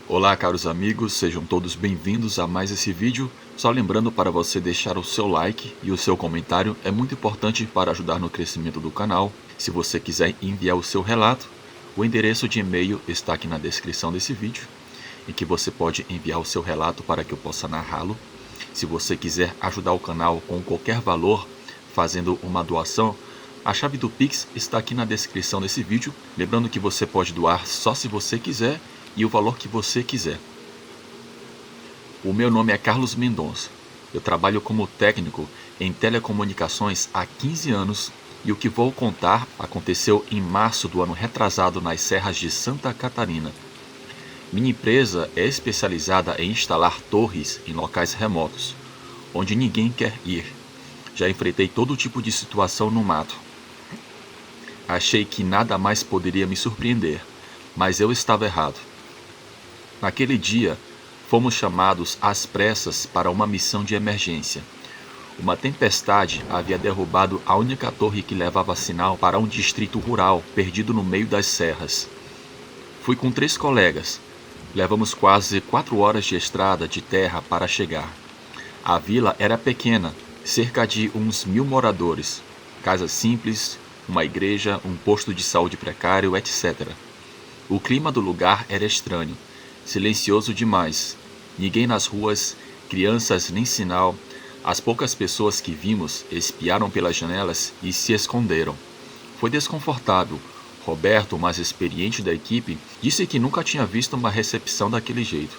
Olá, caros amigos, sejam todos bem-vindos a mais esse vídeo. Só lembrando para você deixar o seu like e o seu comentário, é muito importante para ajudar no crescimento do canal. Se você quiser enviar o seu relato, o endereço de e-mail está aqui na descrição desse vídeo, em que você pode enviar o seu relato para que eu possa narrá-lo. Se você quiser ajudar o canal com qualquer valor, fazendo uma doação, a chave do Pix está aqui na descrição desse vídeo. Lembrando que você pode doar só se você quiser e o valor que você quiser. O meu nome é Carlos Mendonça. Eu trabalho como técnico em telecomunicações há 15 anos e o que vou contar aconteceu em março do ano retrasado nas serras de Santa Catarina. Minha empresa é especializada em instalar torres em locais remotos, onde ninguém quer ir. Já enfrentei todo tipo de situação no mato. Achei que nada mais poderia me surpreender, mas eu estava errado. Naquele dia, fomos chamados às pressas para uma missão de emergência. Uma tempestade havia derrubado a única torre que levava sinal para um distrito rural perdido no meio das serras. Fui com 3 colegas. Levamos quase 4 horas de estrada de terra para chegar. A vila era pequena, cerca de uns 1000 moradores. Casas simples, uma igreja, um posto de saúde precário, etc. O clima do lugar era estranho. Silencioso demais. Ninguém nas ruas, crianças nem sinal. As poucas pessoas que vimos espiaram pelas janelas e se esconderam. Foi desconfortável. Roberto, o mais experiente da equipe, disse que nunca tinha visto uma recepção daquele jeito.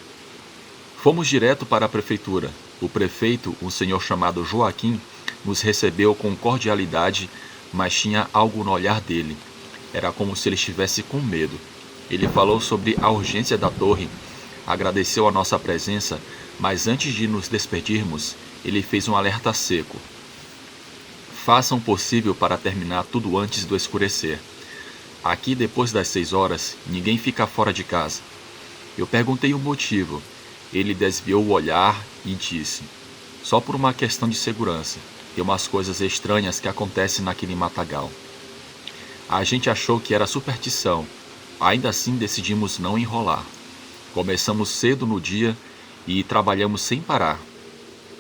Fomos direto para a prefeitura. O prefeito, um senhor chamado Joaquim, nos recebeu com cordialidade, mas tinha algo no olhar dele. Era como se ele estivesse com medo. Ele falou sobre a urgência da torre, agradeceu a nossa presença, mas antes de nos despedirmos, ele fez um alerta seco. Façam o possível para terminar tudo antes do escurecer. Aqui, depois das 6 horas, ninguém fica fora de casa. Eu perguntei o motivo. Ele desviou o olhar e disse: só por uma questão de segurança. Tem umas coisas estranhas que acontecem naquele matagal. A gente achou que era superstição. Ainda assim decidimos não enrolar. Começamos cedo no dia e trabalhamos sem parar.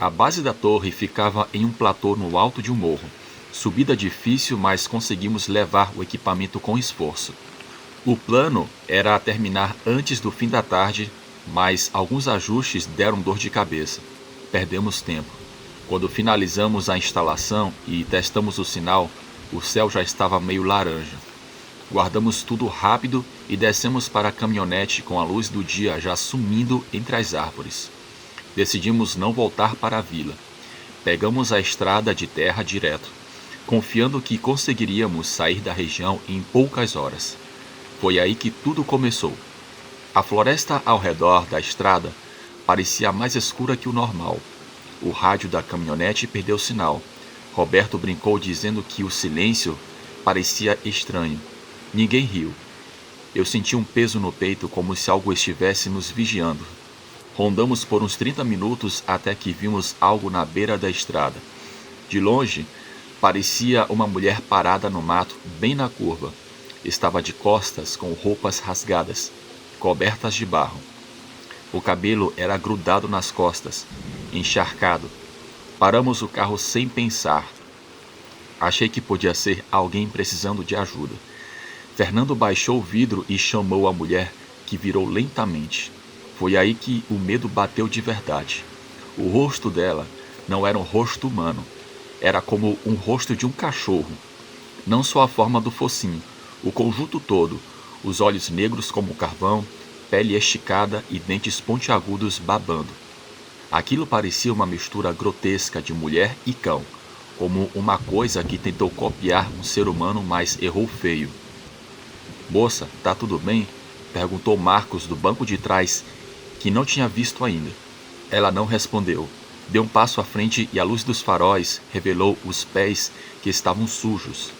A base da torre ficava em um platô no alto de um morro. Subida difícil, mas conseguimos levar o equipamento com esforço. O plano era terminar antes do fim da tarde, mas alguns ajustes deram dor de cabeça. Perdemos tempo. Quando finalizamos a instalação e testamos o sinal, o céu já estava meio laranja. Guardamos tudo rápido e descemos para a caminhonete com a luz do dia já sumindo entre as árvores. Decidimos não voltar para a vila. Pegamos a estrada de terra direto, confiando que conseguiríamos sair da região em poucas horas. Foi aí que tudo começou. A floresta ao redor da estrada parecia mais escura que o normal. O rádio da caminhonete perdeu sinal. Roberto brincou dizendo que o silêncio parecia estranho. Ninguém riu. Eu senti um peso no peito como se algo estivesse nos vigiando. Rondamos por uns 30 minutos até que vimos algo na beira da estrada. De longe, parecia uma mulher parada no mato, bem na curva. Estava de costas, com roupas rasgadas, cobertas de barro. O cabelo era grudado nas costas, encharcado. Paramos o carro sem pensar. Achei que podia ser alguém precisando de ajuda. Fernando baixou o vidro e chamou a mulher, que virou lentamente. Foi aí que o medo bateu de verdade. O rosto dela não era um rosto humano. Era como um rosto de um cachorro. Não só a forma do focinho, o conjunto todo. Os olhos negros como carvão, pele esticada e dentes pontiagudos babando. Aquilo parecia uma mistura grotesca de mulher e cão, como uma coisa que tentou copiar um ser humano, mas errou feio. Moça, tá tudo bem? Perguntou Marcos do banco de trás, que não tinha visto ainda. Ela não respondeu. Deu um passo à frente e a luz dos faróis revelou os pés que estavam sujos.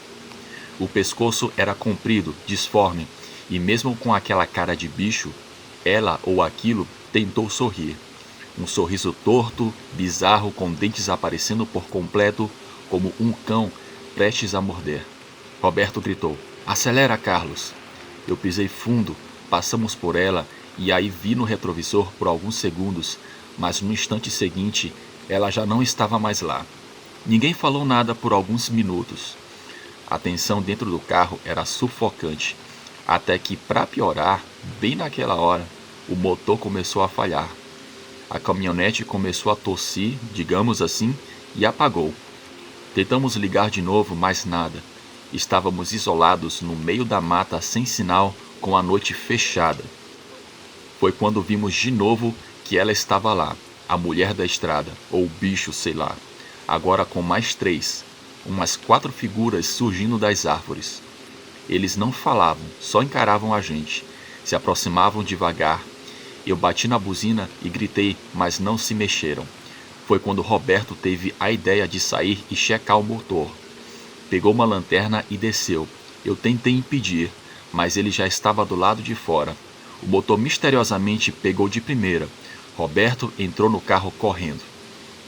O pescoço era comprido, disforme, e mesmo com aquela cara de bicho, ela ou aquilo tentou sorrir. Um sorriso torto, bizarro, com dentes aparecendo por completo, como um cão prestes a morder. Roberto gritou: acelera, Carlos! Eu pisei fundo, passamos por ela e aí vi no retrovisor por alguns segundos, mas no instante seguinte ela já não estava mais lá. Ninguém falou nada por alguns minutos. A tensão dentro do carro era sufocante, até que, para piorar, bem naquela hora, o motor começou a falhar. A caminhonete começou a tossir, digamos assim, e apagou. Tentamos ligar de novo, mas nada. Estávamos isolados no meio da mata sem sinal, com a noite fechada. Foi quando vimos de novo que ela estava lá, a mulher da estrada, ou o bicho, sei lá. Agora com mais 3, umas 4 figuras surgindo das árvores. Eles não falavam, só encaravam a gente. Se aproximavam devagar. Eu bati na buzina e gritei, mas não se mexeram. Foi quando Roberto teve a ideia de sair e checar o motor. Pegou uma lanterna e desceu. Eu tentei impedir, mas ele já estava do lado de fora. O motor misteriosamente pegou de primeira. Roberto entrou no carro correndo.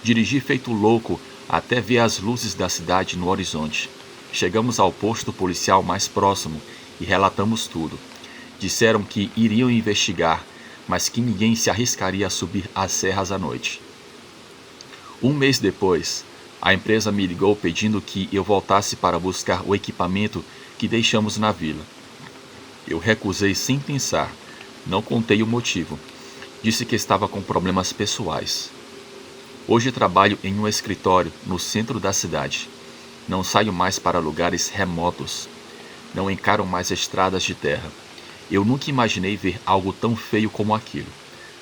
Dirigi feito louco até ver as luzes da cidade no horizonte. Chegamos ao posto policial mais próximo e relatamos tudo. Disseram que iriam investigar, mas que ninguém se arriscaria a subir as serras à noite. Um mês depois, a empresa me ligou pedindo que eu voltasse para buscar o equipamento que deixamos na vila. Eu recusei sem pensar. Não contei o motivo. Disse que estava com problemas pessoais. Hoje trabalho em um escritório no centro da cidade. Não saio mais para lugares remotos. Não encaro mais estradas de terra. Eu nunca imaginei ver algo tão feio como aquilo.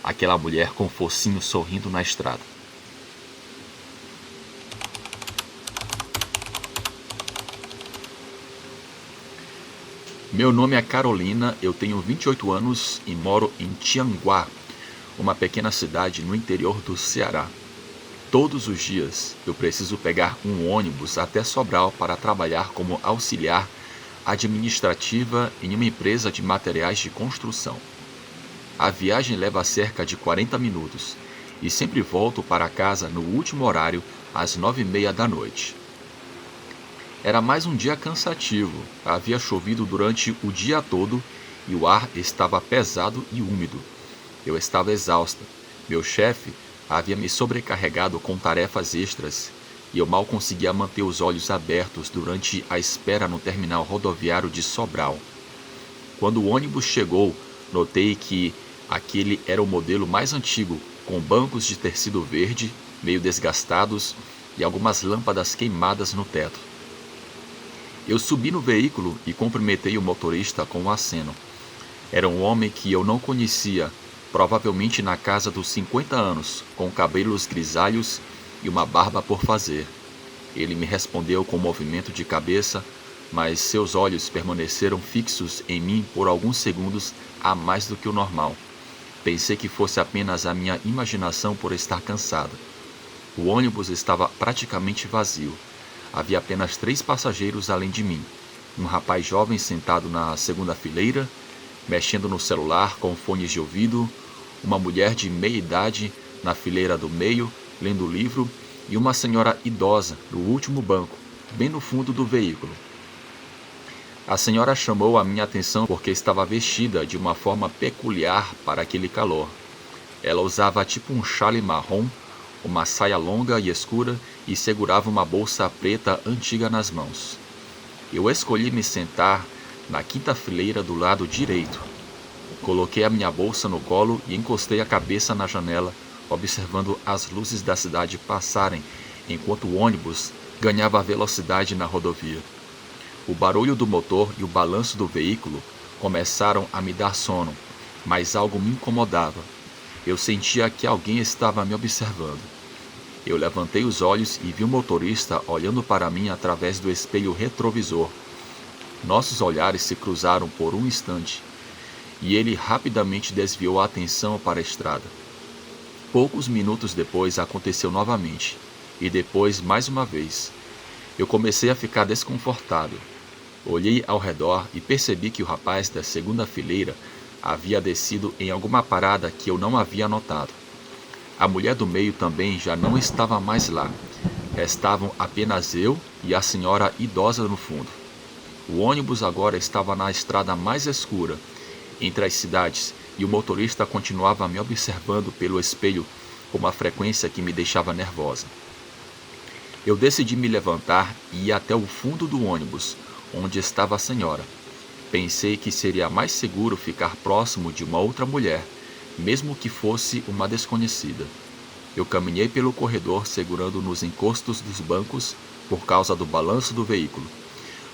Aquela mulher com focinho sorrindo na estrada. Meu nome é Carolina, eu tenho 28 anos e moro em Tianguá, uma pequena cidade no interior do Ceará. Todos os dias eu preciso pegar um ônibus até Sobral para trabalhar como auxiliar administrativa em uma empresa de materiais de construção. A viagem leva cerca de 40 minutos e sempre volto para casa no último horário, às 9h30 da noite. Era mais um dia cansativo, havia chovido durante o dia todo e o ar estava pesado e úmido. Eu estava exausta. Meu chefe havia me sobrecarregado com tarefas extras e eu mal conseguia manter os olhos abertos durante a espera no terminal rodoviário de Sobral. Quando o ônibus chegou, notei que aquele era o modelo mais antigo, com bancos de tecido verde, meio desgastados e algumas lâmpadas queimadas no teto. Eu subi no veículo e cumprimentei o motorista com um aceno. Era um homem que eu não conhecia, provavelmente na casa dos 50 anos, com cabelos grisalhos e uma barba por fazer. Ele me respondeu com um movimento de cabeça, mas seus olhos permaneceram fixos em mim por alguns segundos a mais do que o normal. Pensei que fosse apenas a minha imaginação por estar cansada. O ônibus estava praticamente vazio. Havia apenas 3 passageiros além de mim. Um rapaz jovem sentado na segunda fileira, mexendo no celular com fones de ouvido, uma mulher de meia idade na fileira do meio, lendo livro, e uma senhora idosa no último banco, bem no fundo do veículo. A senhora chamou a minha atenção porque estava vestida de uma forma peculiar para aquele calor. Ela usava tipo um chale marrom, uma saia longa e escura e segurava uma bolsa preta antiga nas mãos. Eu escolhi me sentar na 5ª fileira do lado direito. Coloquei a minha bolsa no colo e encostei a cabeça na janela, observando as luzes da cidade passarem enquanto o ônibus ganhava velocidade na rodovia. O barulho do motor e o balanço do veículo começaram a me dar sono, mas algo me incomodava. Eu sentia que alguém estava me observando. Eu levantei os olhos e vi o motorista olhando para mim através do espelho retrovisor. Nossos olhares se cruzaram por um instante e ele rapidamente desviou a atenção para a estrada. Poucos minutos depois aconteceu novamente, e depois mais uma vez. Eu comecei a ficar desconfortável. Olhei ao redor e percebi que o rapaz da segunda fileira havia descido em alguma parada que eu não havia notado. A mulher do meio também já não estava mais lá. Restavam apenas eu e a senhora idosa no fundo. O ônibus agora estava na estrada mais escura, entre as cidades, e o motorista continuava me observando pelo espelho com uma frequência que me deixava nervosa. Eu decidi me levantar e ir até o fundo do ônibus, onde estava a senhora. Pensei que seria mais seguro ficar próximo de uma outra mulher, mesmo que fosse uma desconhecida. Eu caminhei pelo corredor segurando nos encostos dos bancos por causa do balanço do veículo.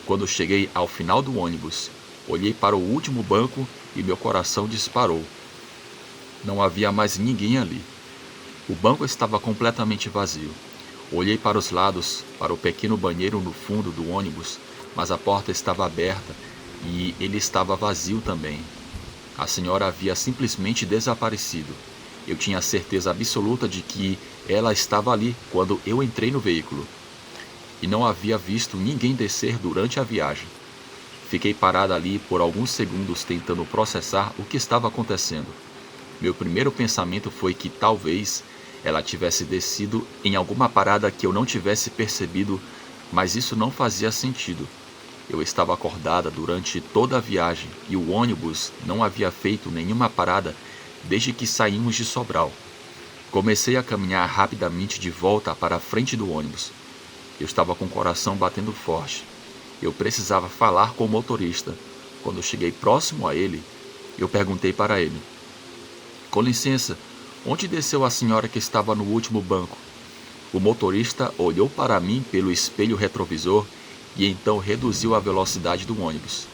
Quando cheguei ao final do ônibus, olhei para o último banco e meu coração disparou. Não havia mais ninguém ali. O banco estava completamente vazio. Olhei para os lados, para o pequeno banheiro no fundo do ônibus, mas a porta estava aberta e ele estava vazio também. A senhora havia simplesmente desaparecido. Eu tinha certeza absoluta de que ela estava ali quando eu entrei no veículo. E não havia visto ninguém descer durante a viagem. Fiquei parada ali por alguns segundos tentando processar o que estava acontecendo. Meu primeiro pensamento foi que talvez ela tivesse descido em alguma parada que eu não tivesse percebido, mas isso não fazia sentido. Eu estava acordada durante toda a viagem e o ônibus não havia feito nenhuma parada desde que saímos de Sobral. Comecei a caminhar rapidamente de volta para a frente do ônibus. Eu estava com o coração batendo forte. Eu precisava falar com o motorista. Quando cheguei próximo a ele, eu perguntei para ele: "Com licença, onde desceu a senhora que estava no último banco?" O motorista olhou para mim pelo espelho retrovisor e então reduziu a velocidade do ônibus.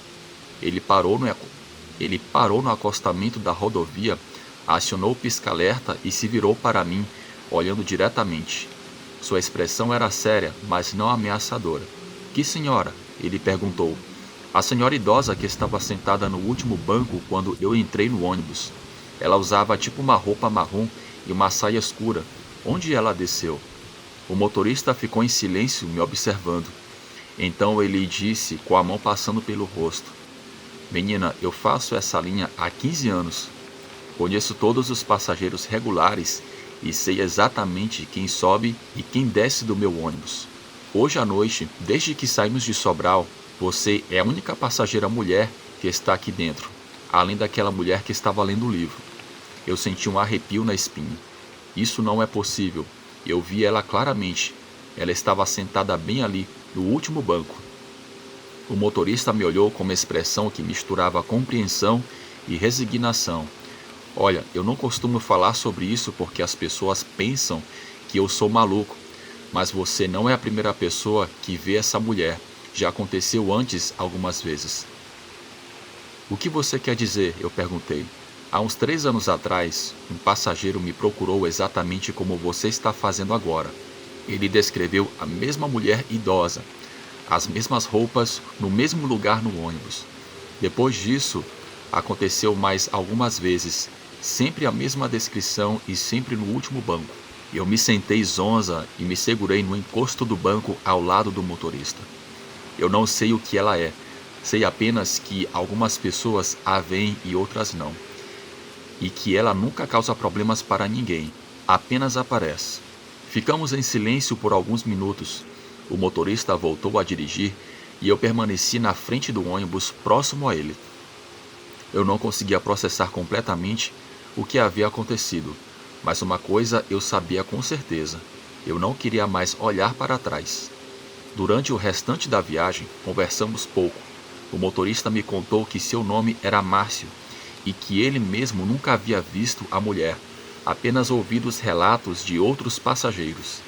Ele parou no acostamento da rodovia, acionou o pisca-alerta e se virou para mim, olhando diretamente. Sua expressão era séria, mas não ameaçadora. "Que senhora?" ele perguntou. "A senhora idosa que estava sentada no último banco quando eu entrei no ônibus. Ela usava tipo uma roupa marrom e uma saia escura. Onde ela desceu?" O motorista ficou em silêncio me observando. Então ele disse com a mão passando pelo rosto: "Menina, eu faço essa linha há 15 anos. Conheço todos os passageiros regulares e sei exatamente quem sobe e quem desce do meu ônibus. Hoje à noite, desde que saímos de Sobral, você é a única passageira mulher que está aqui dentro, além daquela mulher que estava lendo o livro." Eu senti um arrepio na espinha. Isso não é possível. Eu vi ela claramente. Ela estava sentada bem ali, no último banco. O motorista me olhou com uma expressão que misturava compreensão e resignação. "Olha, eu não costumo falar sobre isso porque as pessoas pensam que eu sou maluco, mas você não é a primeira pessoa que vê essa mulher. Já aconteceu antes algumas vezes." "O que você quer dizer?" eu perguntei. "Há uns 3 anos atrás, um passageiro me procurou exatamente como você está fazendo agora. Ele descreveu a mesma mulher idosa, as mesmas roupas, no mesmo lugar no ônibus. Depois disso, aconteceu mais algumas vezes, sempre a mesma descrição e sempre no último banco." Eu me sentei zonza e me segurei no encosto do banco ao lado do motorista. "Eu não sei o que ela é, sei apenas que algumas pessoas a veem e outras não. E que ela nunca causa problemas para ninguém, apenas aparece." Ficamos em silêncio por alguns minutos. O motorista voltou a dirigir e eu permaneci na frente do ônibus próximo a ele. Eu não conseguia processar completamente o que havia acontecido, mas uma coisa eu sabia com certeza: eu não queria mais olhar para trás. Durante o restante da viagem, conversamos pouco. O motorista me contou que seu nome era Márcio e que ele mesmo nunca havia visto a mulher, apenas ouvido os relatos de outros passageiros.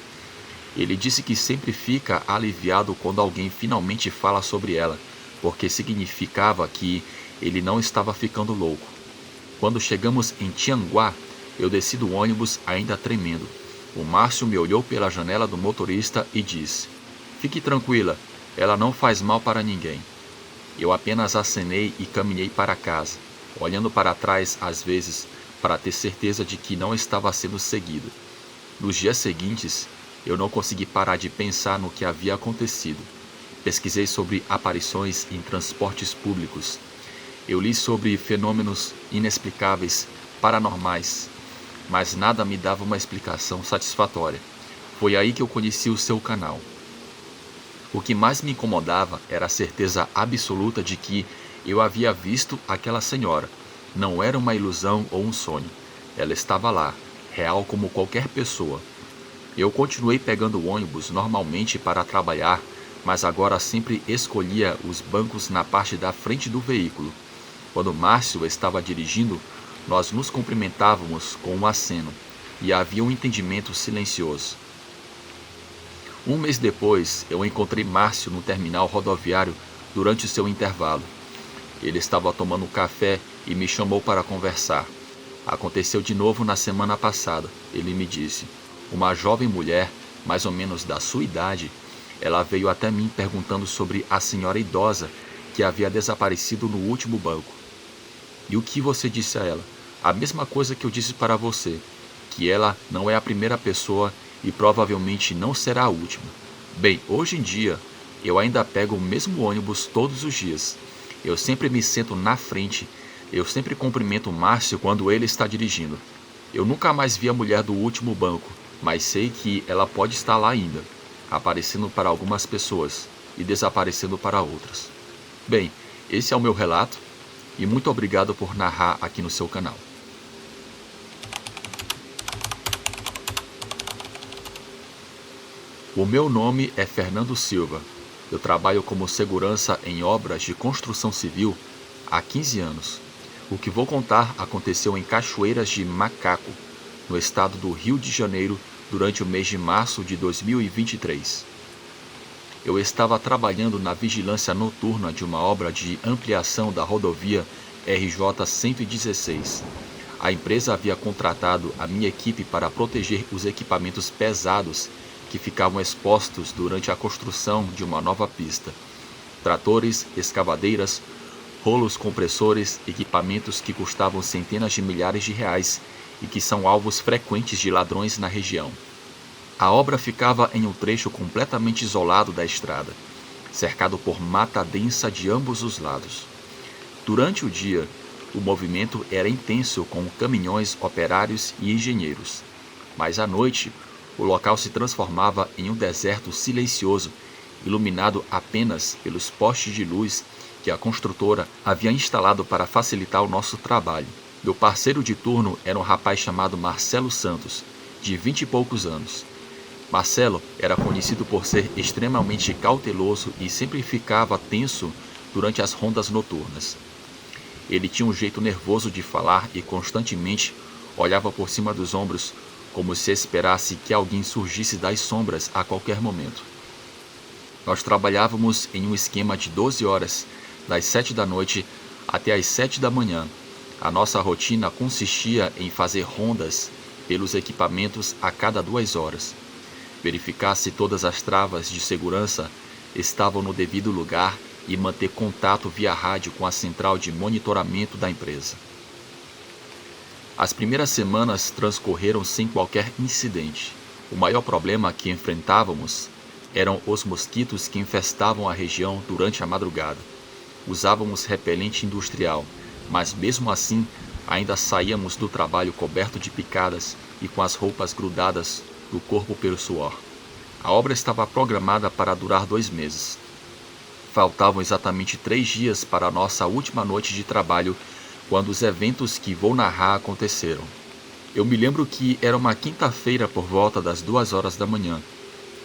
Ele disse que sempre fica aliviado quando alguém finalmente fala sobre ela, porque significava que ele não estava ficando louco. Quando chegamos em Tianguá, eu desci do ônibus ainda tremendo. O Márcio me olhou pela janela do motorista e disse: "Fique tranquila, ela não faz mal para ninguém." Eu apenas acenei e caminhei para casa, olhando para trás às vezes para ter certeza de que não estava sendo seguido. Nos dias seguintes, eu não consegui parar de pensar no que havia acontecido. Pesquisei sobre aparições em transportes públicos. Eu li sobre fenômenos inexplicáveis, paranormais, mas nada me dava uma explicação satisfatória. Foi aí que eu conheci o seu canal. O que mais me incomodava era a certeza absoluta de que eu havia visto aquela senhora, Não era uma ilusão ou um sonho. Ela estava lá, real como qualquer pessoa. Eu continuei pegando o ônibus normalmente para trabalhar, mas agora sempre escolhia os bancos na parte da frente do veículo. Quando Márcio estava dirigindo, nós nos cumprimentávamos com um aceno, e havia um entendimento silencioso. Um mês depois, eu encontrei Márcio no terminal rodoviário durante o seu intervalo. Ele estava tomando um café e me chamou para conversar. Aconteceu de novo na semana passada, ele me disse. Uma jovem mulher, mais ou menos da sua idade, ela veio até mim perguntando sobre a senhora idosa que havia desaparecido no último banco. E o que você disse a ela? A mesma coisa que eu disse para você, que ela não é a primeira pessoa e provavelmente não será a última. Bem, hoje em dia, eu ainda pego o mesmo ônibus todos os dias. Eu sempre me sento na frente, eu sempre cumprimento o Márcio quando ele está dirigindo. Eu nunca mais vi a mulher do último banco, mas sei que ela pode estar lá ainda, aparecendo para algumas pessoas e desaparecendo para outras. Bem, esse é o meu relato e muito obrigado por narrar aqui no seu canal. O meu nome é Fernando Silva. Eu trabalho como segurança em obras de construção civil há 15 anos. O que vou contar aconteceu em Cachoeiras de Macaco, no estado do Rio de Janeiro, durante o mês de março de 2023. Eu estava trabalhando na vigilância noturna de uma obra de ampliação da rodovia RJ 116. A empresa havia contratado a minha equipe para proteger os equipamentos pesados que ficavam expostos durante a construção de uma nova pista. Tratores, escavadeiras, rolos compressores, equipamentos que custavam centenas de milhares de reais e que são alvos frequentes de ladrões na região. A obra ficava em um trecho completamente isolado da estrada, cercado por mata densa de ambos os lados. Durante o dia, o movimento era intenso com caminhões, operários e engenheiros, mas à noite, o local se transformava em um deserto silencioso, iluminado apenas pelos postes de luz que a construtora havia instalado para facilitar o nosso trabalho. Meu parceiro de turno era um rapaz chamado Marcelo Santos, de 20 e poucos anos. Marcelo era conhecido por ser extremamente cauteloso e sempre ficava tenso durante as rondas noturnas. Ele tinha um jeito nervoso de falar e constantemente olhava por cima dos ombros, como se esperasse que alguém surgisse das sombras a qualquer momento. Nós trabalhávamos em um esquema de 12 horas, das 7 da noite até as 7 da manhã. A nossa rotina consistia em fazer rondas pelos equipamentos a cada 2 horas, verificar se todas as travas de segurança estavam no devido lugar e manter contato via rádio com a central de monitoramento da empresa. As primeiras semanas transcorreram sem qualquer incidente. O maior problema que enfrentávamos eram os mosquitos que infestavam a região durante a madrugada. Usávamos repelente industrial, mas mesmo assim ainda saíamos do trabalho coberto de picadas e com as roupas grudadas do corpo pelo suor. A obra estava programada para durar 2 meses. Faltavam exatamente 3 dias para a nossa última noite de trabalho quando os eventos que vou narrar aconteceram. Eu me lembro que era uma quinta-feira por volta das 2 horas da manhã.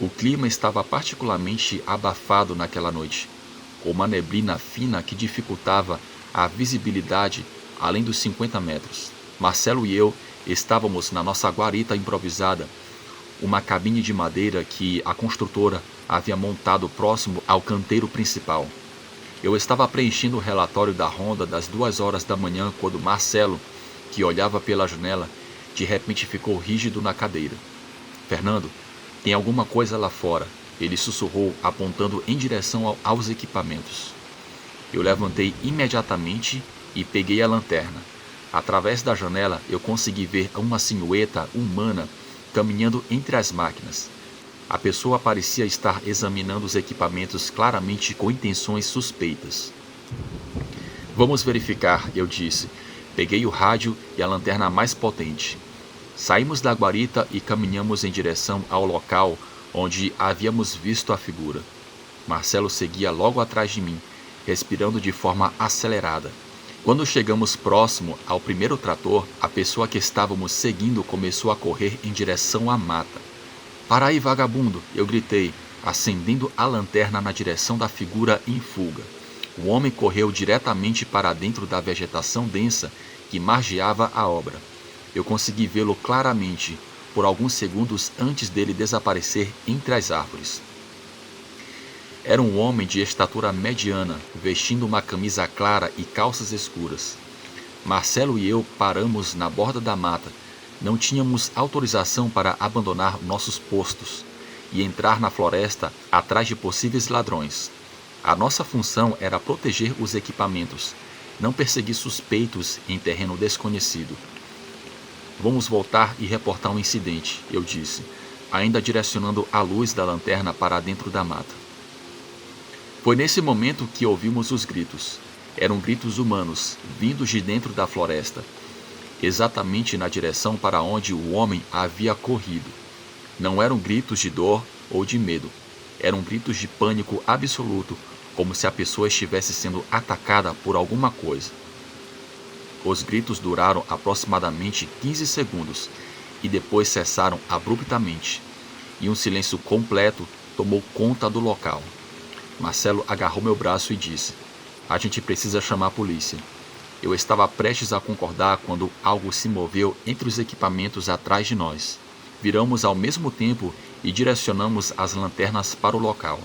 O clima estava particularmente abafado naquela noite, com uma neblina fina que dificultava a visibilidade além dos 50 metros. Marcelo e eu estávamos na nossa guarita improvisada, uma cabine de madeira que a construtora havia montado próximo ao canteiro principal. Eu estava preenchendo o relatório da ronda das 2 horas da manhã quando Marcelo, que olhava pela janela, de repente ficou rígido na cadeira. Fernando, tem alguma coisa lá fora, ele sussurrou, apontando em direção aos equipamentos. Eu levantei imediatamente e peguei a lanterna. Através da janela eu consegui ver uma silhueta humana caminhando entre as máquinas. A pessoa parecia estar examinando os equipamentos claramente com intenções suspeitas. Vamos verificar, eu disse. Peguei o rádio e a lanterna mais potente. Saímos da guarita e caminhamos em direção ao local onde havíamos visto a figura. Marcelo seguia logo atrás de mim, respirando de forma acelerada. Quando chegamos próximo ao primeiro trator, a pessoa que estávamos seguindo começou a correr em direção à mata. "Para aí, vagabundo!" eu gritei, acendendo a lanterna na direção da figura em fuga. O homem correu diretamente para dentro da vegetação densa que margeava a obra. Eu consegui vê-lo claramente, por alguns segundos antes dele desaparecer entre as árvores. Era um homem de estatura mediana, vestindo uma camisa clara e calças escuras. Marcelo e eu paramos na borda da mata. Não tínhamos autorização para abandonar nossos postos e entrar na floresta atrás de possíveis ladrões. A nossa função era proteger os equipamentos, não perseguir suspeitos em terreno desconhecido. "Vamos voltar e reportar um incidente", eu disse, ainda direcionando a luz da lanterna para dentro da mata. Foi nesse momento que ouvimos os gritos. Eram gritos humanos, vindos de dentro da floresta, exatamente na direção para onde o homem havia corrido. Não eram gritos de dor ou de medo. Eram gritos de pânico absoluto, como se a pessoa estivesse sendo atacada por alguma coisa. Os gritos duraram aproximadamente 15 segundos e depois cessaram abruptamente, e um silêncio completo tomou conta do local. Marcelo agarrou meu braço e disse: "A gente precisa chamar a polícia." Eu estava prestes a concordar quando algo se moveu entre os equipamentos atrás de nós. Viramos ao mesmo tempo e direcionamos as lanternas para o local.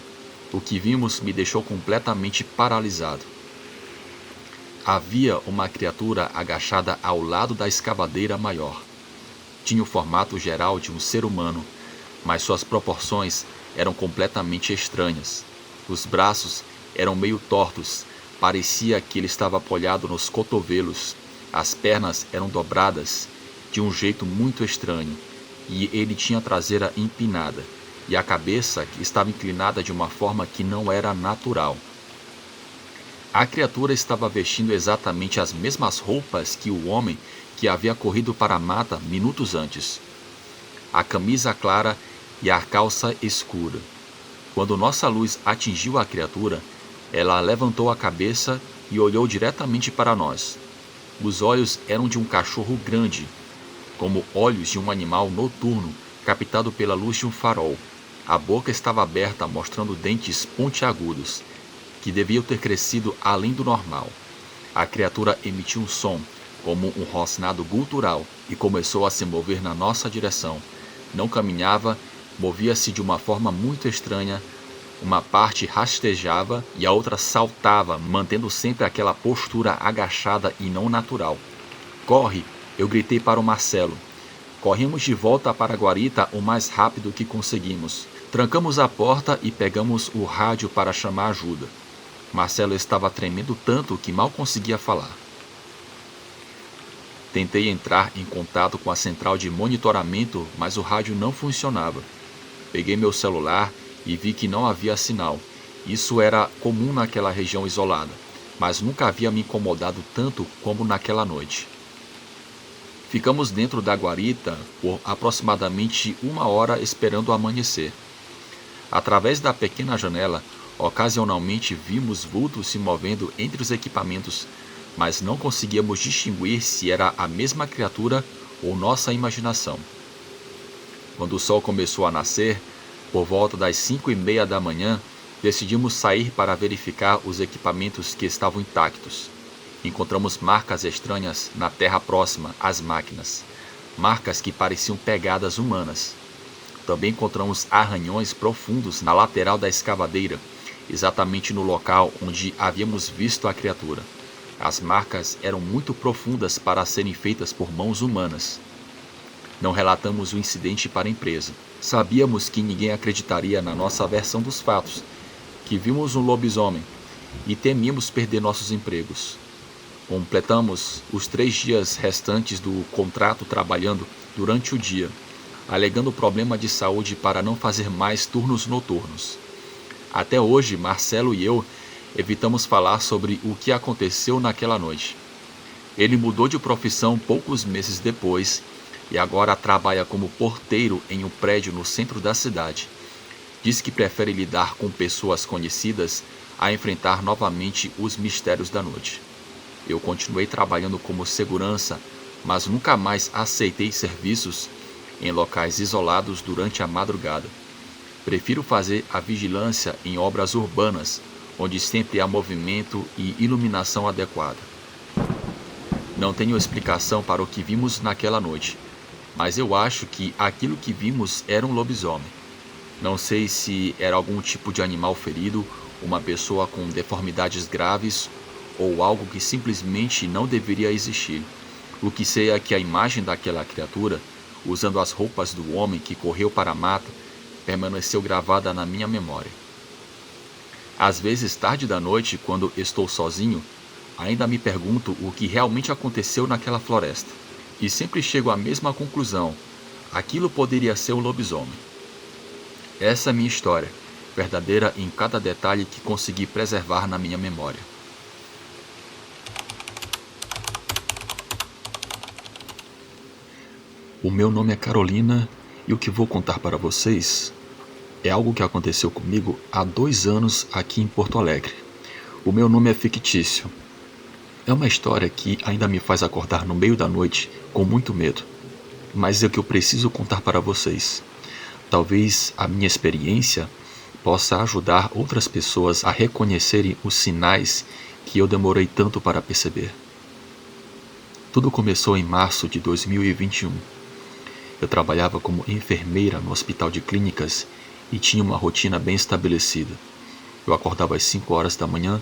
O que vimos me deixou completamente paralisado. Havia uma criatura agachada ao lado da escavadeira maior. Tinha o formato geral de um ser humano, mas suas proporções eram completamente estranhas. Os braços eram meio tortos, parecia que ele estava apoiado nos cotovelos. As pernas eram dobradas de um jeito muito estranho, e ele tinha a traseira empinada, e a cabeça estava inclinada de uma forma que não era natural. A criatura estava vestindo exatamente as mesmas roupas que o homem que havia corrido para a mata minutos antes. A camisa clara e a calça escura. Quando nossa luz atingiu a criatura, ela levantou a cabeça e olhou diretamente para nós. Os olhos eram de um cachorro grande, como olhos de um animal noturno captado pela luz de um farol. A boca estava aberta, mostrando dentes pontiagudos, que deviam ter crescido além do normal. A criatura emitiu um som, como um rosnado gutural, e começou a se mover na nossa direção. Não caminhava, movia-se de uma forma muito estranha. Uma parte rastejava e a outra saltava, mantendo sempre aquela postura agachada e não natural. "Corre!" eu gritei para o Marcelo. Corremos de volta para a guarita o mais rápido que conseguimos. Trancamos a porta e pegamos o rádio para chamar ajuda. Marcelo estava tremendo tanto que mal conseguia falar. Tentei entrar em contato com a central de monitoramento, mas o rádio não funcionava. Peguei meu celular e vi que não havia sinal. Isso era comum naquela região isolada, mas nunca havia me incomodado tanto como naquela noite. Ficamos dentro da guarita por aproximadamente 1 hora esperando o amanhecer. Através da pequena janela, ocasionalmente vimos vultos se movendo entre os equipamentos, mas não conseguíamos distinguir se era a mesma criatura ou nossa imaginação. Quando o sol começou a nascer, por volta das 5:30 da manhã, decidimos sair para verificar os equipamentos que estavam intactos. Encontramos marcas estranhas na terra próxima às máquinas, marcas que pareciam pegadas humanas. Também encontramos arranhões profundos na lateral da escavadeira, exatamente no local onde havíamos visto a criatura. As marcas eram muito profundas para serem feitas por mãos humanas. Não relatamos o incidente para a empresa. Sabíamos que ninguém acreditaria na nossa versão dos fatos, que vimos um lobisomem, e temíamos perder nossos empregos. Completamos os 3 dias restantes do contrato trabalhando durante o dia, alegando problema de saúde para não fazer mais turnos noturnos. Até hoje, Marcelo e eu evitamos falar sobre o que aconteceu naquela noite. Ele mudou de profissão poucos meses depois e agora trabalha como porteiro em um prédio no centro da cidade. Diz que prefere lidar com pessoas conhecidas a enfrentar novamente os mistérios da noite. Eu continuei trabalhando como segurança, mas nunca mais aceitei serviços em locais isolados durante a madrugada. Prefiro fazer a vigilância em obras urbanas, onde sempre há movimento e iluminação adequada. Não tenho explicação para o que vimos naquela noite, mas eu acho que aquilo que vimos era um lobisomem. Não sei se era algum tipo de animal ferido, uma pessoa com deformidades graves ou algo que simplesmente não deveria existir. O que sei é que a imagem daquela criatura, usando as roupas do homem que correu para a mata, permaneceu gravada na minha memória. Às vezes, tarde da noite, quando estou sozinho, ainda me pergunto o que realmente aconteceu naquela floresta. E sempre chego à mesma conclusão: aquilo poderia ser um lobisomem. Essa é a minha história, verdadeira em cada detalhe que consegui preservar na minha memória. O meu nome é Carolina e o que vou contar para vocês é algo que aconteceu comigo há 2 anos aqui em Porto Alegre. O meu nome é fictício. É uma história que ainda me faz acordar no meio da noite com muito medo, mas é o que eu preciso contar para vocês. Talvez a minha experiência possa ajudar outras pessoas a reconhecerem os sinais que eu demorei tanto para perceber. Tudo começou em março de 2021. Eu trabalhava como enfermeira no hospital de clínicas e tinha uma rotina bem estabelecida. Eu acordava às 5 horas da manhã,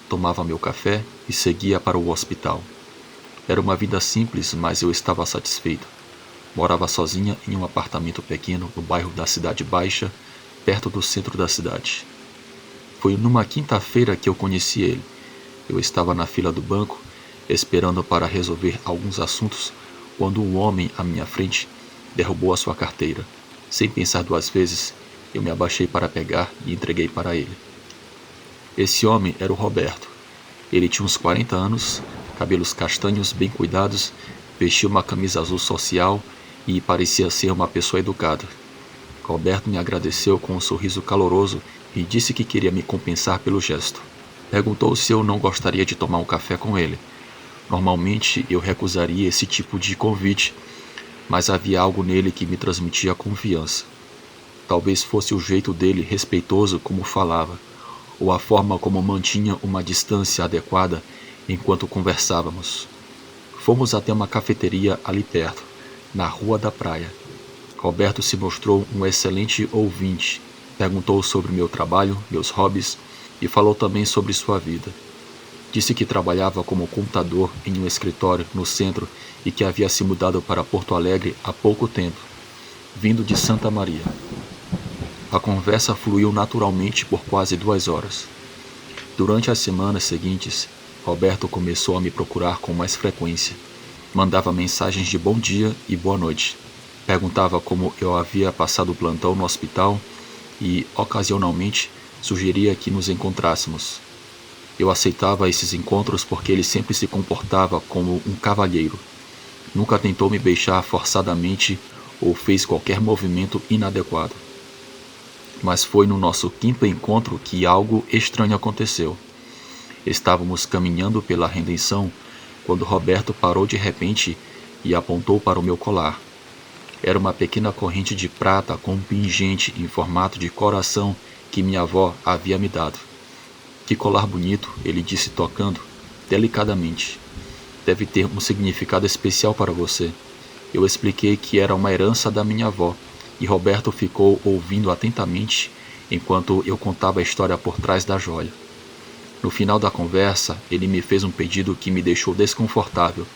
tomava meu café e seguia para o hospital. Era uma vida simples, mas eu estava satisfeito. Morava sozinha em um apartamento pequeno no bairro da Cidade Baixa, perto do centro da cidade. Foi numa quinta-feira que eu conheci ele. Eu estava na fila do banco, esperando para resolver alguns assuntos, quando um homem à minha frente derrubou a sua carteira. Sem pensar 2 vezes, eu me abaixei para pegar e entreguei para ele. Esse homem era o Roberto. Ele tinha uns 40 anos, cabelos castanhos bem cuidados, vestia uma camisa azul social e parecia ser uma pessoa educada. Roberto me agradeceu com um sorriso caloroso e disse que queria me compensar pelo gesto. Perguntou se eu não gostaria de tomar um café com ele. Normalmente eu recusaria esse tipo de convite, mas havia algo nele que me transmitia confiança. Talvez fosse o jeito dele respeitoso como falava, ou a forma como mantinha uma distância adequada enquanto conversávamos. Fomos até uma cafeteria ali perto, na Rua da Praia. Roberto se mostrou um excelente ouvinte, perguntou sobre meu trabalho, meus hobbies e falou também sobre sua vida. Disse que trabalhava como contador em um escritório no centro e que havia se mudado para Porto Alegre há pouco tempo, vindo de Santa Maria. A conversa fluiu naturalmente por quase 2 horas. Durante as semanas seguintes, Roberto começou a me procurar com mais frequência. Mandava mensagens de bom dia e boa noite. Perguntava como eu havia passado o plantão no hospital e, ocasionalmente, sugeria que nos encontrássemos. Eu aceitava esses encontros porque ele sempre se comportava como um cavalheiro. Nunca tentou me beijar forçadamente ou fez qualquer movimento inadequado. Mas foi no nosso 5º encontro que algo estranho aconteceu. Estávamos caminhando pela Redenção quando Roberto parou de repente e apontou para o meu colar. Era uma pequena corrente de prata com um pingente em formato de coração que minha avó havia me dado. Que colar bonito, ele disse tocando, delicadamente. Deve ter um significado especial para você. Eu expliquei que era uma herança da minha avó, e Roberto ficou ouvindo atentamente enquanto eu contava a história por trás da joia. No final da conversa, ele me fez um pedido que me deixou desconfortável.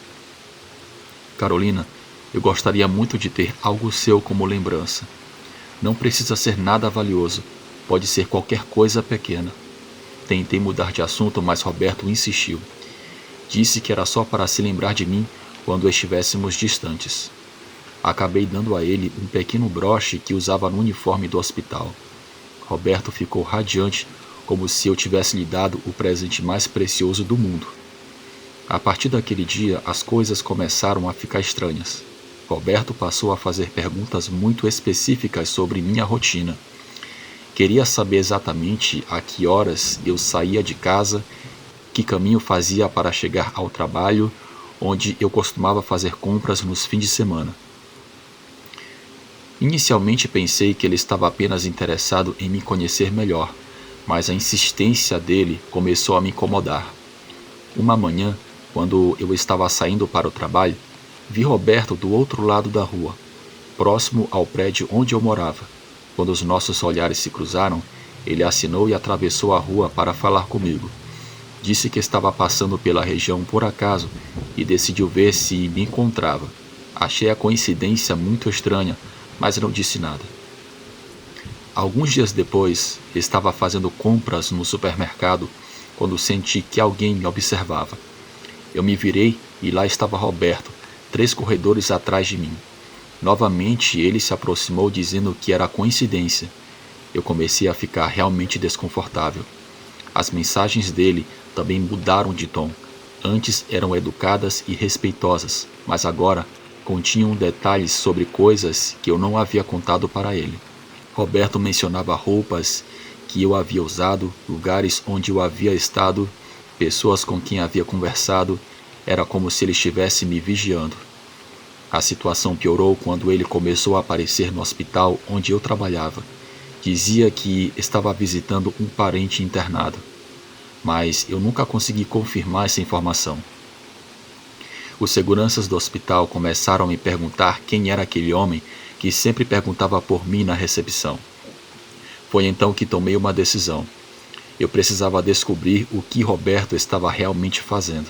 Carolina, eu gostaria muito de ter algo seu como lembrança. Não precisa ser nada valioso, pode ser qualquer coisa pequena. Tentei mudar de assunto, mas Roberto insistiu. Disse que era só para se lembrar de mim quando estivéssemos distantes. Acabei dando a ele um pequeno broche que usava no uniforme do hospital. Roberto ficou radiante, como se eu tivesse lhe dado o presente mais precioso do mundo. A partir daquele dia, as coisas começaram a ficar estranhas. Roberto passou a fazer perguntas muito específicas sobre minha rotina. Queria saber exatamente a que horas eu saía de casa que caminho fazia para chegar ao trabalho, onde eu costumava fazer compras nos fins de semana. Inicialmente pensei que ele estava apenas interessado em me conhecer melhor, mas a insistência dele começou a me incomodar. Uma manhã, quando eu estava saindo para o trabalho, vi Roberto do outro lado da rua, próximo ao prédio onde eu morava. Quando os nossos olhares se cruzaram, ele assinou e atravessou a rua para falar comigo. Disse que estava passando pela região por acaso e decidiu ver se me encontrava. Achei a coincidência muito estranha, mas não disse nada. Alguns dias depois, estava fazendo compras no supermercado quando senti que alguém me observava. Eu me virei e lá estava Roberto, 3 corredores atrás de mim. Novamente ele se aproximou dizendo que era coincidência. Eu comecei a ficar realmente desconfortável. As mensagens dele também mudaram de tom. Antes eram educadas e respeitosas, mas agora continham detalhes sobre coisas que eu não havia contado para ele. Roberto mencionava roupas que eu havia usado, lugares onde eu havia estado, pessoas com quem havia conversado. Era como se ele estivesse me vigiando. A situação piorou quando ele começou a aparecer no hospital onde eu trabalhava. Dizia que estava visitando um parente internado, mas eu nunca consegui confirmar essa informação. Os seguranças do hospital começaram a me perguntar quem era aquele homem que sempre perguntava por mim na recepção. Foi então que tomei uma decisão. Eu precisava descobrir o que Roberto estava realmente fazendo.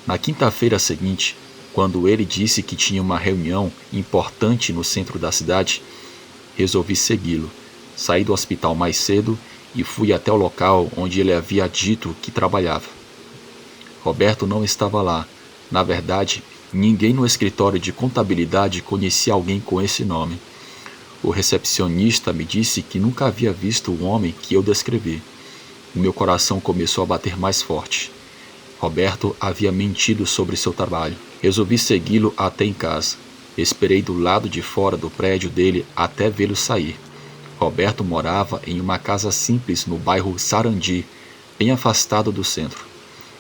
Na quinta-feira seguinte, quando ele disse que tinha uma reunião importante no centro da cidade, resolvi segui-lo. Saí do hospital mais cedo e fui até o local onde ele havia dito que trabalhava. Roberto não estava lá. Na verdade, ninguém no escritório de contabilidade conhecia alguém com esse nome. O recepcionista me disse que nunca havia visto o homem que eu descrevi. O meu coração começou a bater mais forte. Roberto havia mentido sobre seu trabalho. Resolvi segui-lo até em casa. Esperei do lado de fora do prédio dele até vê-lo sair. Roberto morava em uma casa simples no bairro Sarandi, bem afastado do centro.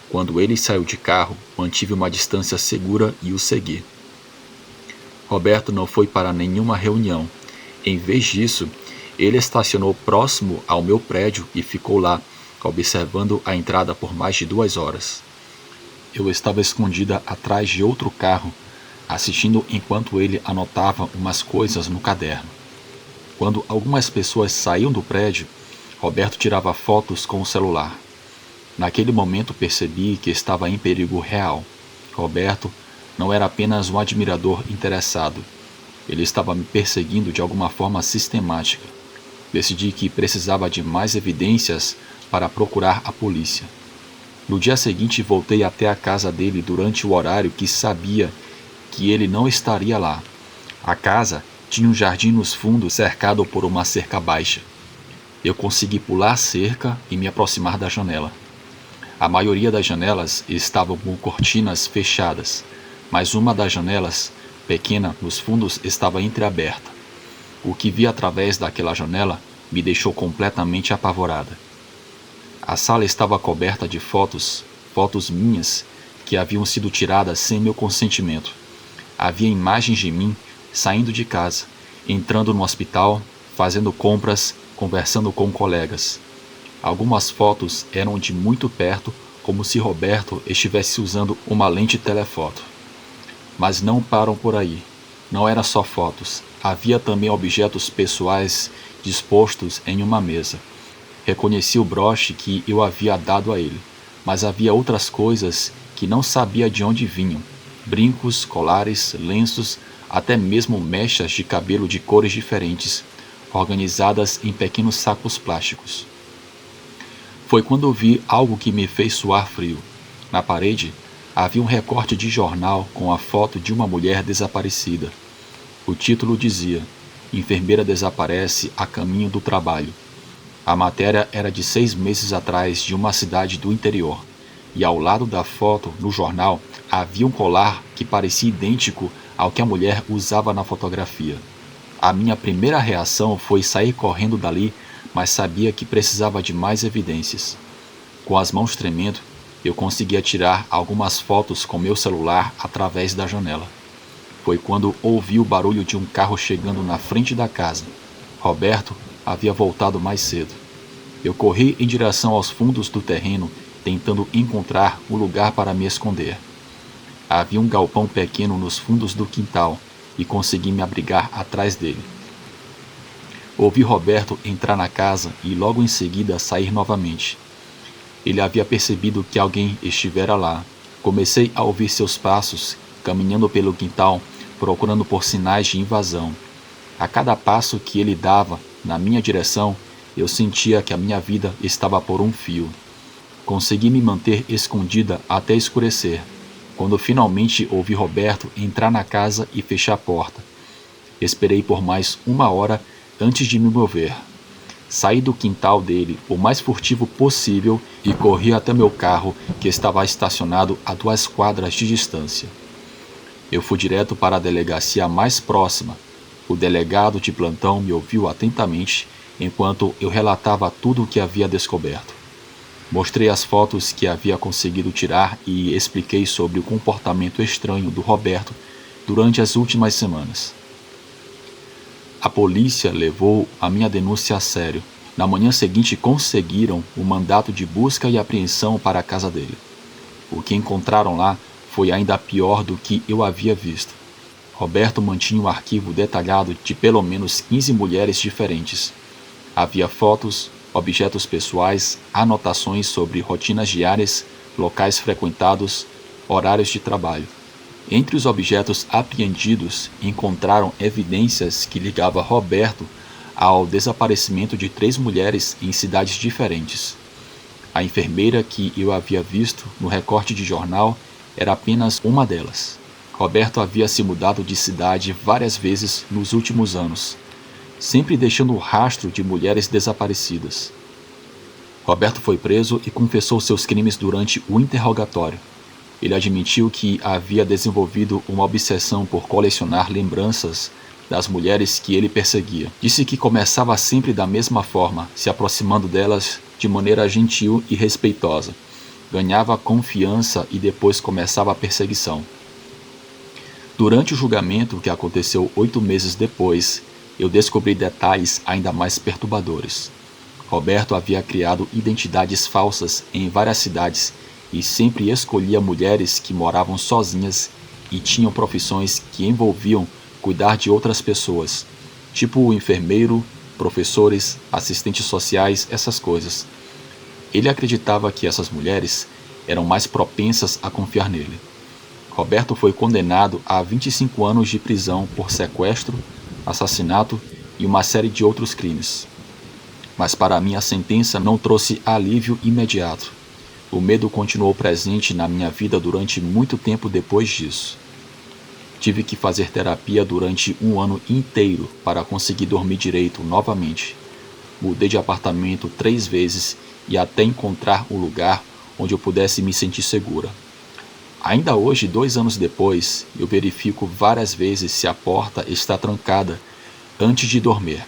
Quando ele saiu de carro, mantive uma distância segura e o segui. Roberto não foi para nenhuma reunião. Em vez disso, ele estacionou próximo ao meu prédio e ficou lá, observando a entrada por mais de 2 horas. Eu estava escondida atrás de outro carro, assistindo enquanto ele anotava umas coisas no caderno. Quando algumas pessoas saíam do prédio, Roberto tirava fotos com o celular. Naquele momento percebi que estava em perigo real. Roberto não era apenas um admirador interessado. Ele estava me perseguindo de alguma forma sistemática. Decidi que precisava de mais evidências para procurar a polícia. No dia seguinte voltei até a casa dele durante o horário que sabia que ele não estaria lá. A casa tinha um jardim nos fundos cercado por uma cerca baixa. Eu consegui pular a cerca e me aproximar da janela. A maioria das janelas estavam com cortinas fechadas, mas uma das janelas, pequena nos fundos, estava entreaberta. O que vi através daquela janela me deixou completamente apavorada. A sala estava coberta de fotos minhas, que haviam sido tiradas sem meu consentimento. Havia imagens de mim saindo de casa, entrando no hospital, fazendo compras, conversando com colegas. Algumas fotos eram de muito perto, como se Roberto estivesse usando uma lente telefoto. Mas não param por aí. Não eram só fotos. Havia também objetos pessoais dispostos em uma mesa. Reconheci o broche que eu havia dado a ele, mas havia outras coisas que não sabia de onde vinham. Brincos, colares, lenços, até mesmo mechas de cabelo de cores diferentes, organizadas em pequenos sacos plásticos. Foi quando vi algo que me fez suar frio. Na parede, havia um recorte de jornal com a foto de uma mulher desaparecida. O título dizia: "Enfermeira desaparece a caminho do trabalho". A matéria era de 6 meses atrás, de uma cidade do interior, e ao lado da foto, no jornal, havia um colar que parecia idêntico ao que a mulher usava na fotografia. A minha primeira reação foi sair correndo dali, mas sabia que precisava de mais evidências. Com as mãos tremendo, Eu conseguia tirar algumas fotos com meu celular através da janela. Foi quando ouvi o barulho de um carro chegando na frente da casa. Roberto havia voltado mais cedo. Eu corri em direção aos fundos do terreno, tentando encontrar um lugar para me esconder. Havia um galpão pequeno nos fundos do quintal e consegui me abrigar atrás dele. Ouvi Roberto entrar na casa e logo em seguida sair novamente. Ele havia percebido que alguém estivera lá. Comecei a ouvir seus passos, caminhando pelo quintal, procurando por sinais de invasão. A cada passo que ele dava na minha direção, eu sentia que a minha vida estava por um fio. Consegui me manter escondida até escurecer, quando finalmente ouvi Roberto entrar na casa e fechar a porta. Esperei por mais 1 hora antes de me mover. Saí do quintal dele o mais furtivo possível e corri até meu carro, que estava estacionado a 2 quadras de distância. Eu fui direto para a delegacia mais próxima. O delegado de plantão me ouviu atentamente enquanto eu relatava tudo o que havia descoberto. Mostrei as fotos que havia conseguido tirar e expliquei sobre o comportamento estranho do Roberto durante as últimas semanas. A polícia levou a minha denúncia a sério. Na manhã seguinte conseguiram o mandato de busca e apreensão para a casa dele. O que encontraram lá foi ainda pior do que eu havia visto. Roberto mantinha um arquivo detalhado de pelo menos 15 mulheres diferentes. Havia fotos, objetos pessoais, anotações sobre rotinas diárias, locais frequentados, horários de trabalho. Entre os objetos apreendidos, encontraram evidências que ligavam Roberto ao desaparecimento de 3 mulheres em cidades diferentes. A enfermeira que eu havia visto no recorte de jornal era apenas uma delas. Roberto havia se mudado de cidade várias vezes nos últimos anos, sempre deixando rastro de mulheres desaparecidas. Roberto foi preso e confessou seus crimes durante o interrogatório. Ele admitiu que havia desenvolvido uma obsessão por colecionar lembranças das mulheres que ele perseguia. Disse que começava sempre da mesma forma, se aproximando delas de maneira gentil e respeitosa. Ganhava confiança e depois começava a perseguição. Durante o julgamento, que aconteceu 8 meses depois, eu descobri detalhes ainda mais perturbadores. Roberto havia criado identidades falsas em várias cidades e sempre escolhia mulheres que moravam sozinhas e tinham profissões que envolviam cuidar de outras pessoas, tipo enfermeiro, professores, assistentes sociais, essas coisas. Ele acreditava que essas mulheres eram mais propensas a confiar nele. Roberto foi condenado a 25 anos de prisão por sequestro, assassinato e uma série de outros crimes. Mas para mim a sentença não trouxe alívio imediato. O medo continuou presente na minha vida durante muito tempo depois disso. Tive que fazer terapia durante 1 ano inteiro para conseguir dormir direito novamente. Mudei de apartamento 3 vezes e até encontrar um lugar onde eu pudesse me sentir segura. Ainda hoje, 2 anos depois, eu verifico várias vezes se a porta está trancada antes de dormir.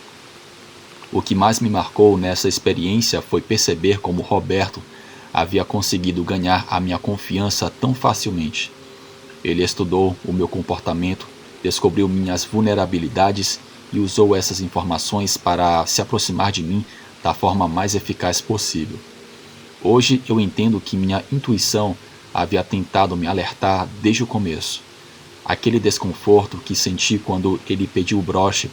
O que mais me marcou nessa experiência foi perceber como Roberto havia conseguido ganhar a minha confiança tão facilmente. Ele estudou o meu comportamento, descobriu minhas vulnerabilidades e usou essas informações para se aproximar de mim da forma mais eficaz possível. Hoje eu entendo que minha intuição havia tentado me alertar desde o começo. Aquele desconforto que senti quando ele pediu o broche,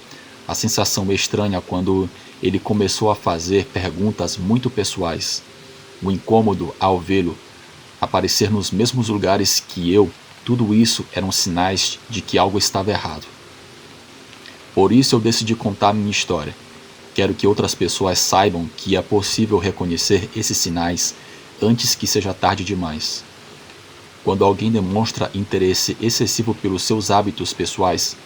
a sensação estranha quando ele começou a fazer perguntas muito pessoais, o incômodo ao vê-lo aparecer nos mesmos lugares que eu, tudo isso eram sinais de que algo estava errado. Por isso eu decidi contar minha história. Quero que outras pessoas saibam que é possível reconhecer esses sinais antes que seja tarde demais. Quando alguém demonstra interesse excessivo pelos seus hábitos pessoais,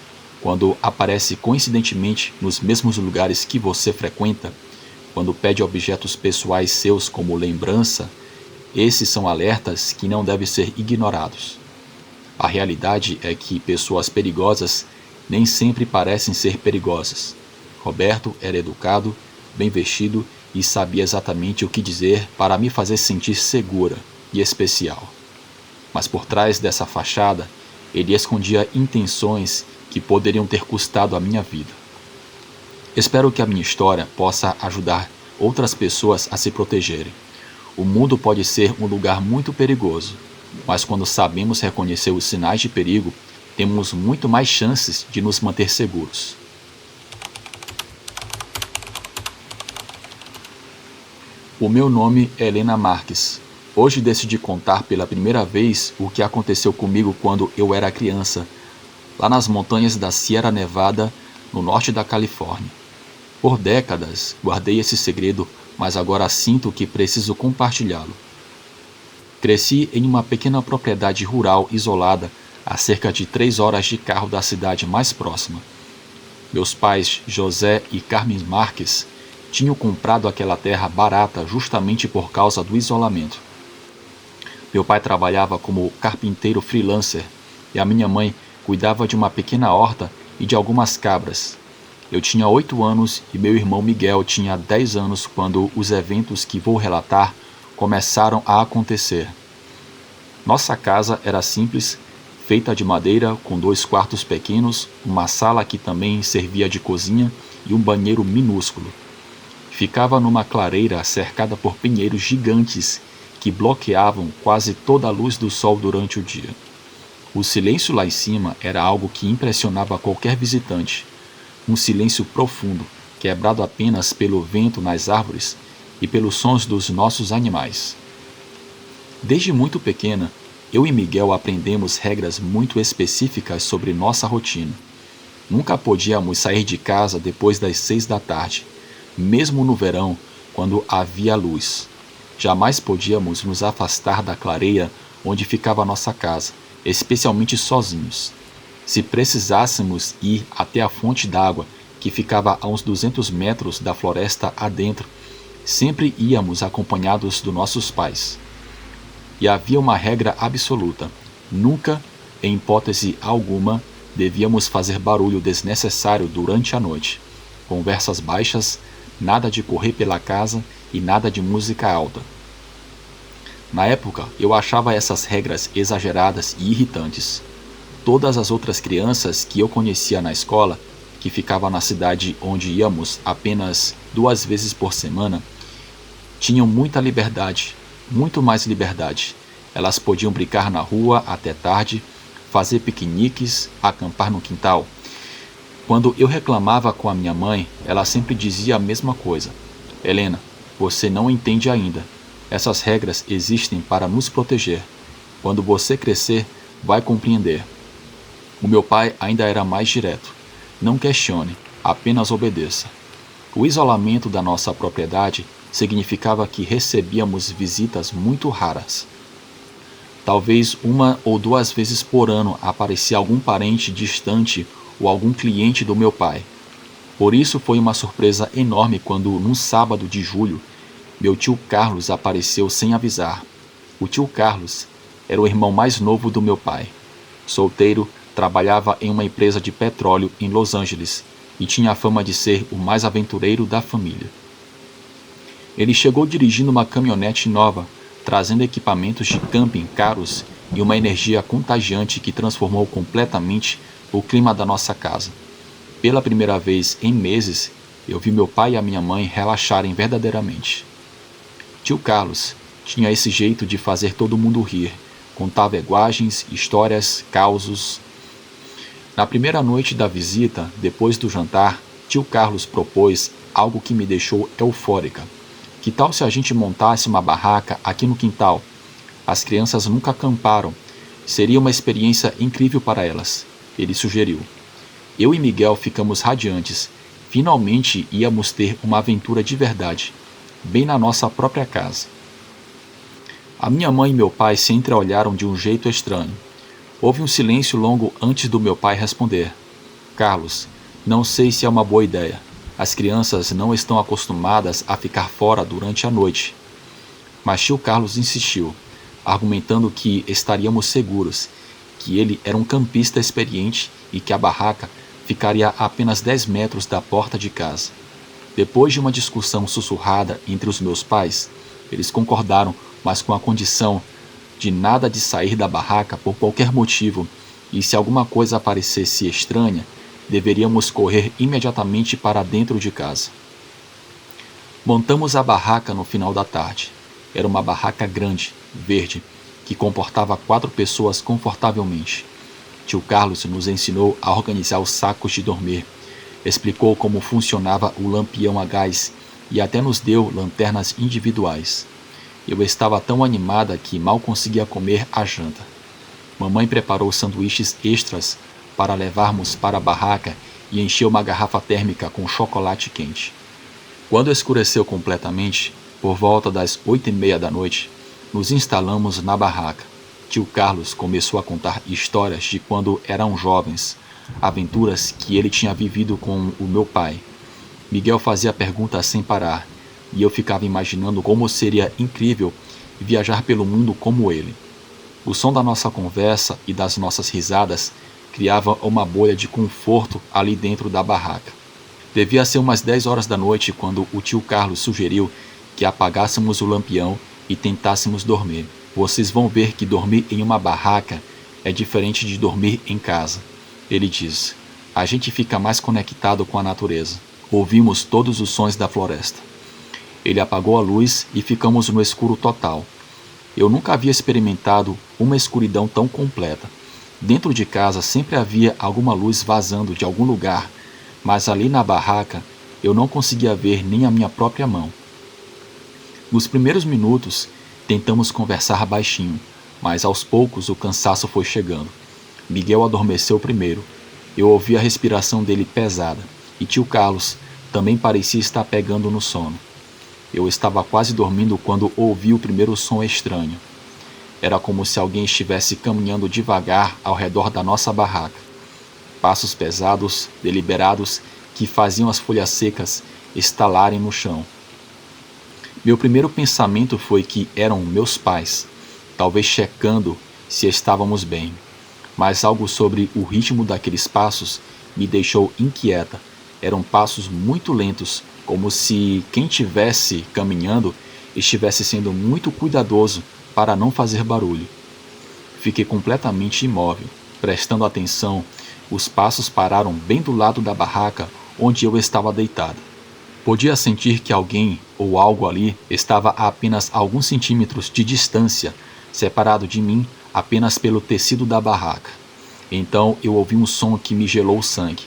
quando aparece coincidentemente nos mesmos lugares que você frequenta, quando pede objetos pessoais seus como lembrança, esses são alertas que não devem ser ignorados. A realidade é que pessoas perigosas nem sempre parecem ser perigosas. Roberto era educado, bem vestido e sabia exatamente o que dizer para me fazer sentir segura. e especial. Mas por trás dessa fachada, ele escondia intenções que poderiam ter custado a minha vida. Espero que a minha história possa ajudar outras pessoas a se protegerem. O mundo pode ser um lugar muito perigoso, mas quando sabemos reconhecer os sinais de perigo, temos muito mais chances de nos manter seguros. O meu nome é Helena Marques. Hoje decidi contar pela primeira vez o que aconteceu comigo quando eu era criança, lá nas montanhas da Sierra Nevada, no norte da Califórnia. Por décadas, guardei esse segredo, mas agora sinto que preciso compartilhá-lo. Cresci em uma pequena propriedade rural isolada, a cerca de 3 horas de carro da cidade mais próxima. Meus pais, José e Carmen Marques, tinham comprado aquela terra barata justamente por causa do isolamento. Meu pai trabalhava como carpinteiro freelancer e a minha mãe cuidava de uma pequena horta e de algumas cabras. Eu tinha 8 anos e meu irmão Miguel tinha 10 anos quando os eventos que vou relatar começaram a acontecer. Nossa casa era simples, feita de madeira, com 2 quartos pequenos, uma sala que também servia de cozinha e um banheiro minúsculo. Ficava numa clareira cercada por pinheiros gigantes que bloqueavam quase toda a luz do sol durante o dia. O silêncio lá em cima era algo que impressionava qualquer visitante. Um silêncio profundo, quebrado apenas pelo vento nas árvores e pelos sons dos nossos animais. Desde muito pequena, eu e Miguel aprendemos regras muito específicas sobre nossa rotina. Nunca podíamos sair de casa depois das 6 da tarde, mesmo no verão, quando havia luz. Jamais podíamos nos afastar da clareira onde ficava nossa casa, especialmente sozinhos. Se precisássemos ir até a fonte d'água, que ficava a uns 200 metros da floresta adentro, sempre íamos acompanhados dos nossos pais. E havia uma regra absoluta: nunca, em hipótese alguma, devíamos fazer barulho desnecessário durante a noite. Conversas baixas, nada de correr pela casa e nada de música alta. Na época, eu achava essas regras exageradas e irritantes. Todas as outras crianças que eu conhecia na escola, que ficava na cidade onde íamos apenas 2 vezes por semana, tinham muita liberdade, muito mais liberdade. Elas podiam brincar na rua até tarde, fazer piqueniques, acampar no quintal. Quando eu reclamava com a minha mãe, ela sempre dizia a mesma coisa: Helena, você não entende ainda. Essas regras existem para nos proteger. Quando você crescer, vai compreender. O meu pai ainda era mais direto. Não questione, apenas obedeça. O isolamento da nossa propriedade significava que recebíamos visitas muito raras. Talvez 1 ou 2 vezes por ano aparecia algum parente distante ou algum cliente do meu pai. Por isso foi uma surpresa enorme quando, num sábado de julho, meu tio Carlos apareceu sem avisar. O tio Carlos era o irmão mais novo do meu pai. Solteiro, trabalhava em uma empresa de petróleo em Los Angeles e tinha a fama de ser o mais aventureiro da família. Ele chegou dirigindo uma caminhonete nova, trazendo equipamentos de camping caros e uma energia contagiante que transformou completamente o clima da nossa casa. Pela primeira vez em meses, eu vi meu pai e a minha mãe relaxarem verdadeiramente. Tio Carlos tinha esse jeito de fazer todo mundo rir, contava eguagens, histórias, causos. Na primeira noite da visita, depois do jantar, tio Carlos propôs algo que me deixou eufórica. Que tal se a gente montasse uma barraca aqui no quintal? As crianças nunca acamparam. Seria uma experiência incrível para elas, ele sugeriu. Eu e Miguel ficamos radiantes. Finalmente íamos ter uma aventura de verdade, bem na nossa própria casa. A minha mãe e meu pai se entreolharam de um jeito estranho. Houve um silêncio longo antes do meu pai responder. Carlos, não sei se é uma boa ideia. As crianças não estão acostumadas a ficar fora durante a noite. Mas tio Carlos insistiu, argumentando que estaríamos seguros, que ele era um campista experiente e que a barraca ficaria a apenas 10 metros da porta de casa. Depois de uma discussão sussurrada entre os meus pais, eles concordaram, mas com a condição de nada de sair da barraca por qualquer motivo, e se alguma coisa aparecesse estranha, deveríamos correr imediatamente para dentro de casa. Montamos a barraca no final da tarde. Era uma barraca grande, verde, que comportava 4 pessoas confortavelmente. Tio Carlos nos ensinou a organizar os sacos de dormir, explicou como funcionava o lampião a gás e até nos deu lanternas individuais. Eu estava tão animada que mal conseguia comer a janta. Mamãe preparou sanduíches extras para levarmos para a barraca e encheu uma garrafa térmica com chocolate quente. Quando escureceu completamente, por volta das 8h30 da noite, nos instalamos na barraca. Tio Carlos começou a contar histórias de quando eram jovens, aventuras que ele tinha vivido com o meu pai. Miguel fazia perguntas sem parar, e eu ficava imaginando como seria incrível viajar pelo mundo como ele. O som da nossa conversa e das nossas risadas criava uma bolha de conforto ali dentro da barraca. Devia ser umas 10 horas da noite quando o tio Carlos sugeriu que apagássemos o lampião e tentássemos dormir. Vocês vão ver que dormir em uma barraca é diferente de dormir em casa, ele disse. A gente fica mais conectado com a natureza. Ouvimos todos os sons da floresta. Ele apagou a luz e ficamos no escuro total. Eu nunca havia experimentado uma escuridão tão completa. Dentro de casa sempre havia alguma luz vazando de algum lugar, mas ali na barraca eu não conseguia ver nem a minha própria mão. Nos primeiros minutos, tentamos conversar baixinho, mas aos poucos o cansaço foi chegando. Miguel adormeceu primeiro. Eu ouvi a respiração dele pesada, e tio Carlos também parecia estar pegando no sono. Eu estava quase dormindo quando ouvi o primeiro som estranho. Era como se alguém estivesse caminhando devagar ao redor da nossa barraca. Passos pesados, deliberados, que faziam as folhas secas estalarem no chão. Meu primeiro pensamento foi que eram meus pais, talvez checando se estávamos bem. Mas algo sobre o ritmo daqueles passos me deixou inquieta. Eram passos muito lentos, como se quem estivesse caminhando estivesse sendo muito cuidadoso para não fazer barulho. Fiquei completamente imóvel, prestando atenção. Os passos pararam bem do lado da barraca onde eu estava deitado. Podia sentir que alguém ou algo ali estava a apenas alguns centímetros de distância, separado de mim apenas pelo tecido da barraca. Então eu ouvi um som que me gelou o sangue.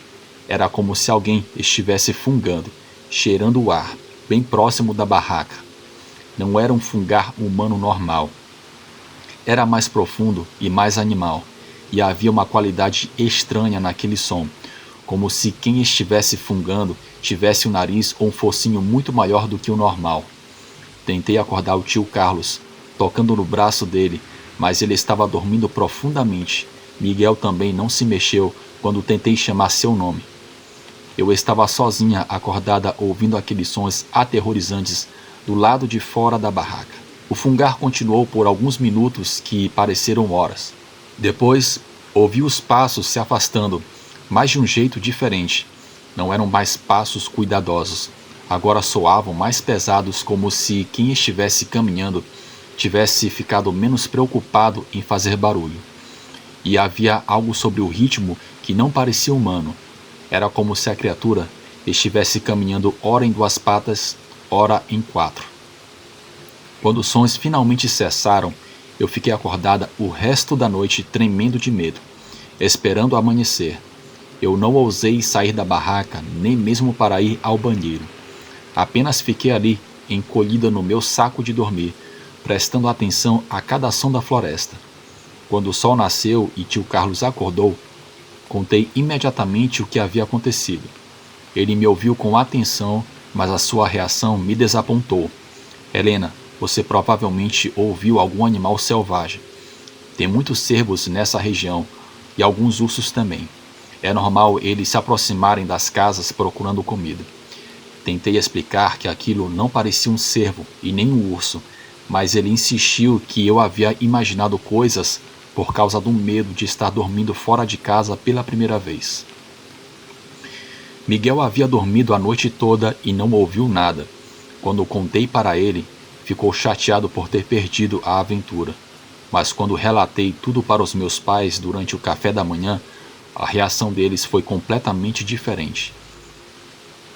Era como se alguém estivesse fungando, cheirando o ar, bem próximo da barraca. Não era um fungar humano normal. Era mais profundo e mais animal, e havia uma qualidade estranha naquele som, como se quem estivesse fungando tivesse um nariz ou um focinho muito maior do que o normal. Tentei acordar o tio Carlos, tocando no braço dele, mas ele estava dormindo profundamente. Miguel também não se mexeu quando tentei chamar seu nome. Eu estava sozinha, acordada, ouvindo aqueles sons aterrorizantes do lado de fora da barraca. O fungar continuou por alguns minutos que pareceram horas. Depois, ouvi os passos se afastando, mas de um jeito diferente. Não eram mais passos cuidadosos. Agora soavam mais pesados, como se quem estivesse caminhando tivesse ficado menos preocupado em fazer barulho. E havia algo sobre o ritmo que não parecia humano. Era como se a criatura estivesse caminhando ora em 2 patas, ora em 4. Quando os sons finalmente cessaram, eu fiquei acordada o resto da noite tremendo de medo, esperando amanhecer. Eu não ousei sair da barraca, nem mesmo para ir ao banheiro. Apenas fiquei ali, encolhida no meu saco de dormir, prestando atenção a cada som da floresta. Quando o sol nasceu e tio Carlos acordou, contei imediatamente o que havia acontecido. Ele me ouviu com atenção, mas a sua reação me desapontou. Helena, você provavelmente ouviu algum animal selvagem. Tem muitos cervos nessa região e alguns ursos também. É normal eles se aproximarem das casas procurando comida. Tentei explicar que aquilo não parecia um cervo e nem um urso, mas ele insistiu que eu havia imaginado coisas por causa do medo de estar dormindo fora de casa pela primeira vez. Miguel havia dormido a noite toda e não ouviu nada. Quando contei para ele, ficou chateado por ter perdido a aventura. mas quando relatei tudo para os meus pais durante o café da manhã, a reação deles foi completamente diferente.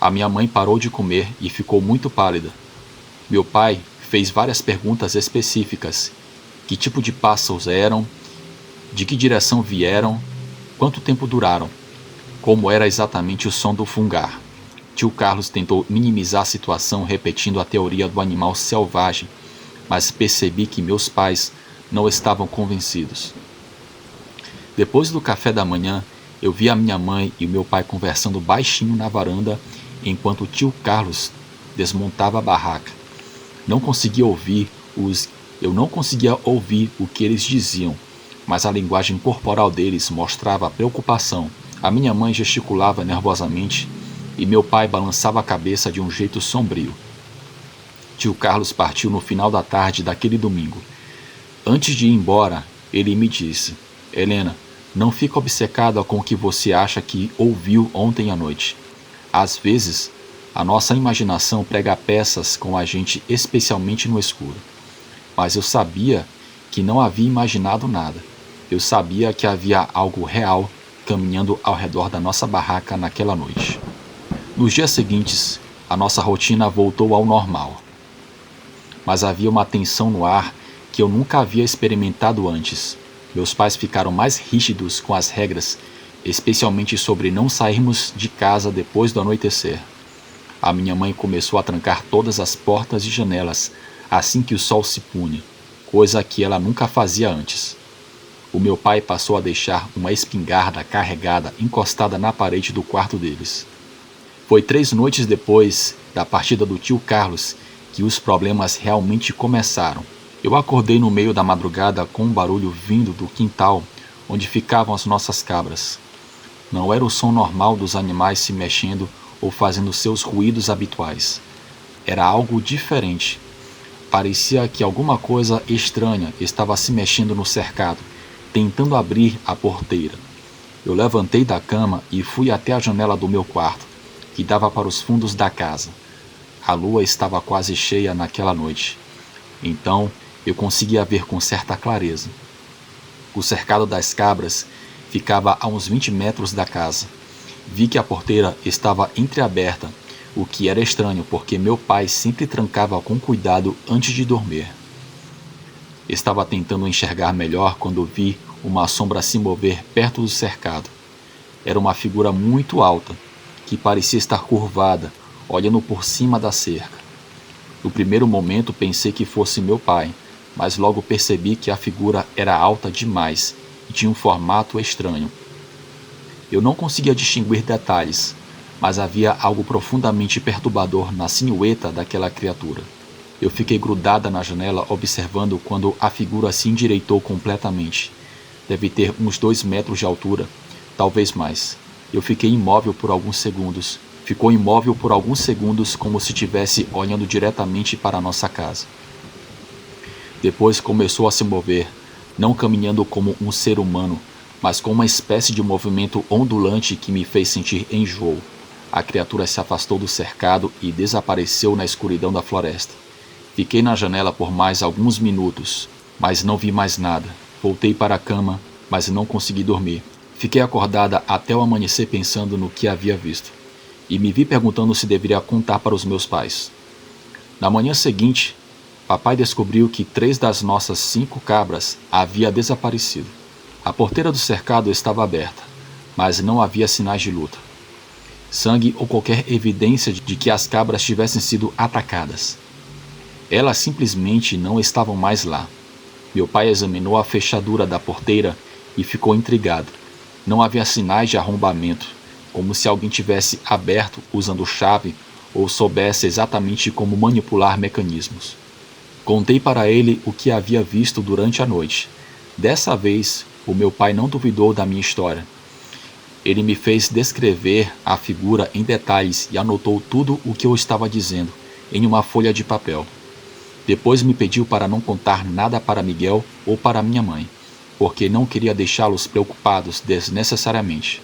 A minha mãe parou de comer e ficou muito pálida. Meu pai fez várias perguntas específicas: que tipo de pássaros eram, de que direção vieram, quanto tempo duraram, como era exatamente o som do fungar. Tio Carlos tentou minimizar a situação repetindo a teoria do animal selvagem, mas percebi que meus pais não estavam convencidos. Depois do café da manhã, eu vi a minha mãe e o meu pai conversando baixinho na varanda enquanto o tio Carlos desmontava a barraca. Eu não conseguia ouvir o que eles diziam, mas a linguagem corporal deles mostrava preocupação. A minha mãe gesticulava nervosamente e meu pai balançava a cabeça de um jeito sombrio. Tio Carlos partiu no final da tarde daquele domingo. Antes de ir embora, ele me disse: Helena, não fica obcecada com o que você acha que ouviu ontem à noite. Às vezes, a nossa imaginação prega peças com a gente, especialmente no escuro. Mas eu sabia que não havia imaginado nada. Eu sabia que havia algo real caminhando ao redor da nossa barraca naquela noite. Nos dias seguintes, a nossa rotina voltou ao normal. Mas havia uma tensão no ar que eu nunca havia experimentado antes. Meus pais ficaram mais rígidos com as regras, especialmente sobre não sairmos de casa depois do anoitecer. A minha mãe começou a trancar todas as portas e janelas assim que o sol se punha, coisa que ela nunca fazia antes. O meu pai passou a deixar uma espingarda carregada encostada na parede do quarto deles. Foi 3 noites depois da partida do tio Carlos que os problemas realmente começaram. Eu acordei no meio da madrugada com um barulho vindo do quintal onde ficavam as nossas cabras. Não era o som normal dos animais se mexendo ou fazendo seus ruídos habituais. Era algo diferente. Parecia que alguma coisa estranha estava se mexendo no cercado, tentando abrir a porteira. Eu levantei da cama e fui até a janela do meu quarto, que dava para os fundos da casa. A lua estava quase cheia naquela noite. Então, eu conseguia ver com certa clareza. O cercado das cabras ficava a uns 20 metros da casa. Vi que a porteira estava entreaberta, o que era estranho porque meu pai sempre trancava com cuidado antes de dormir. Estava tentando enxergar melhor quando vi uma sombra se mover perto do cercado. Era uma figura muito alta, que parecia estar curvada, olhando por cima da cerca. No primeiro momento pensei que fosse meu pai, mas logo percebi que a figura era alta demais e tinha um formato estranho. Eu não conseguia distinguir detalhes, mas havia algo profundamente perturbador na silhueta daquela criatura. Eu fiquei grudada na janela observando quando a figura se endireitou completamente. Deve ter uns 2 metros de altura, talvez mais. Eu fiquei imóvel por alguns segundos. Ficou imóvel por alguns segundos como se estivesse olhando diretamente para a nossa casa. Depois começou a se mover, não caminhando como um ser humano, mas com uma espécie de movimento ondulante que me fez sentir enjoo. A criatura se afastou do cercado e desapareceu na escuridão da floresta. Fiquei na janela por mais alguns minutos, mas não vi mais nada. Voltei para a cama, mas não consegui dormir. Fiquei acordada até o amanhecer pensando no que havia visto, e me vi perguntando se deveria contar para os meus pais. Na manhã seguinte, papai descobriu que 3 das nossas 5 cabras haviam desaparecido. A porteira do cercado estava aberta, mas não havia sinais de luta, sangue ou qualquer evidência de que as cabras tivessem sido atacadas. Elas simplesmente não estavam mais lá. Meu pai examinou a fechadura da porteira e ficou intrigado. Não havia sinais de arrombamento, como se alguém tivesse aberto usando chave ou soubesse exatamente como manipular mecanismos. Contei para ele o que havia visto durante a noite. Dessa vez, o meu pai não duvidou da minha história. Ele me fez descrever a figura em detalhes e anotou tudo o que eu estava dizendo em uma folha de papel. Depois me pediu para não contar nada para Miguel ou para minha mãe, porque não queria deixá-los preocupados desnecessariamente.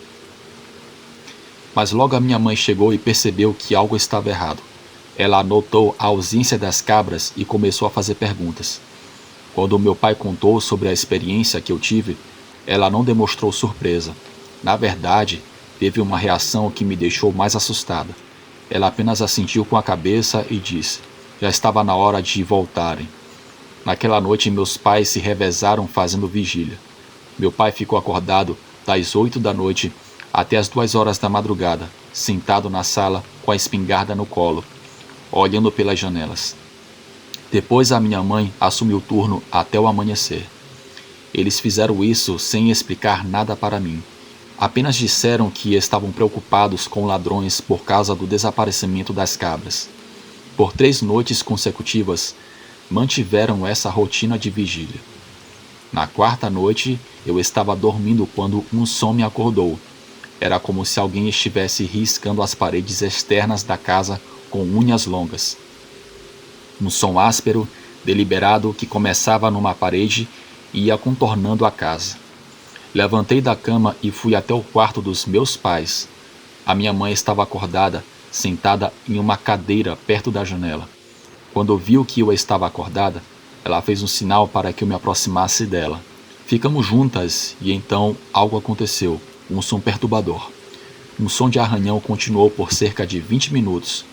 Mas logo a minha mãe chegou e percebeu que algo estava errado. Ela notou a ausência das cabras e começou a fazer perguntas. Quando meu pai contou sobre a experiência que eu tive, ela não demonstrou surpresa. Na verdade, teve uma reação que me deixou mais assustada. Ela apenas assentiu com a cabeça e disse: já estava na hora de voltarem. Naquela noite, meus pais se revezaram fazendo vigília. Meu pai ficou acordado das 8 da noite até as 2 horas da madrugada, sentado na sala com a espingarda no colo, olhando pelas janelas. Depois a minha mãe assumiu o turno até o amanhecer. Eles fizeram isso sem explicar nada para mim. Apenas disseram que estavam preocupados com ladrões por causa do desaparecimento das cabras. Por 3 noites consecutivas, mantiveram essa rotina de vigília. Na 4ª noite, eu estava dormindo quando um som me acordou. Era como se alguém estivesse riscando as paredes externas da casa com unhas longas. Um som áspero, deliberado, que começava numa parede e ia contornando a casa. Levantei da cama e fui até o quarto dos meus pais. A minha mãe estava acordada, sentada em uma cadeira perto da janela. Quando viu que eu estava acordada, ela fez um sinal para que eu me aproximasse dela. Ficamos juntas e então algo aconteceu, um som perturbador. Um som de arranhão continuou por cerca de 20 minutos.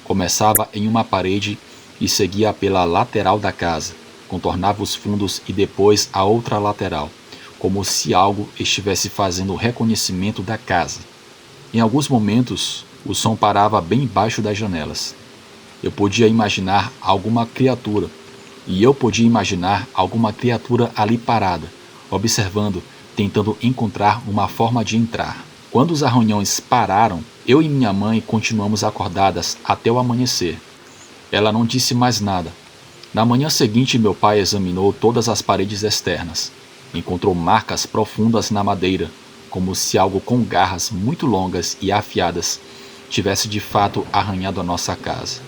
Começava em uma parede e seguia pela lateral da casa, contornava os fundos e depois a outra lateral, como se algo estivesse fazendo o reconhecimento da casa. Em alguns momentos, o som parava bem embaixo das janelas. Eu podia imaginar alguma criatura, e eu podia imaginar alguma criatura ali parada, observando, tentando encontrar uma forma de entrar. Quando os arranhões pararam, eu e minha mãe continuamos acordadas até o amanhecer. Ela não disse mais nada. Na manhã seguinte, meu pai examinou todas as paredes externas. Encontrou marcas profundas na madeira, como se algo com garras muito longas e afiadas tivesse de fato arranhado a nossa casa.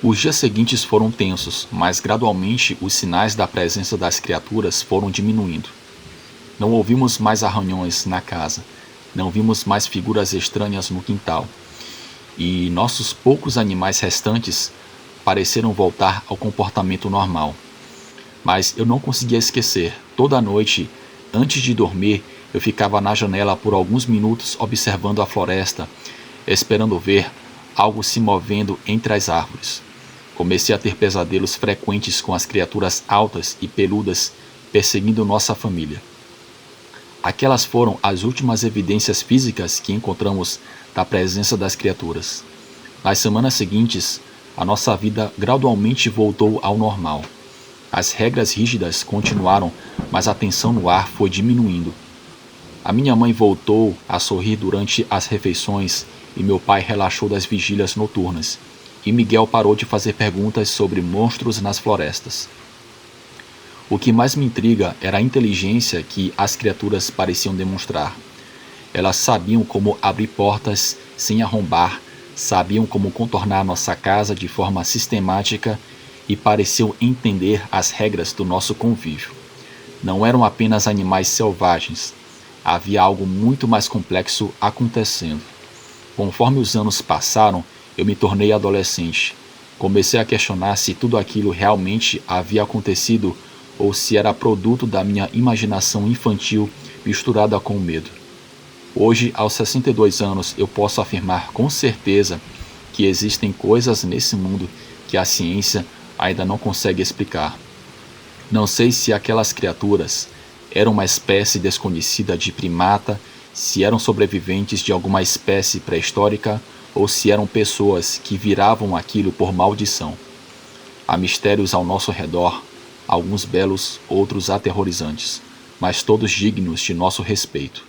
Os dias seguintes foram tensos, mas gradualmente os sinais da presença das criaturas foram diminuindo. Não ouvimos mais arranhões na casa, não vimos mais figuras estranhas no quintal, e nossos poucos animais restantes pareceram voltar ao comportamento normal. Mas eu não conseguia esquecer, toda noite, antes de dormir, eu ficava na janela por alguns minutos observando a floresta, esperando ver algo se movendo entre as árvores. Comecei a ter pesadelos frequentes com as criaturas altas e peludas perseguindo nossa família. Aquelas foram as últimas evidências físicas que encontramos da presença das criaturas. Nas semanas seguintes, a nossa vida gradualmente voltou ao normal. As regras rígidas continuaram, mas a tensão no ar foi diminuindo. A minha mãe voltou a sorrir durante as refeições e meu pai relaxou das vigílias noturnas. E Miguel parou de fazer perguntas sobre monstros nas florestas. O que mais me intriga era a inteligência que as criaturas pareciam demonstrar. Elas sabiam como abrir portas sem arrombar, sabiam como contornar nossa casa de forma sistemática e pareciam entender as regras do nosso convívio. Não eram apenas animais selvagens, havia algo muito mais complexo acontecendo. Conforme os anos passaram, eu me tornei adolescente. Comecei a questionar se tudo aquilo realmente havia acontecido ou se era produto da minha imaginação infantil misturada com medo. Hoje, aos 62 anos, eu posso afirmar com certeza que existem coisas nesse mundo que a ciência ainda não consegue explicar. Não sei se aquelas criaturas eram uma espécie desconhecida de primata, se eram sobreviventes de alguma espécie pré-histórica ou se eram pessoas que viravam aquilo por maldição. Há mistérios ao nosso redor, alguns belos, outros aterrorizantes, mas todos dignos de nosso respeito.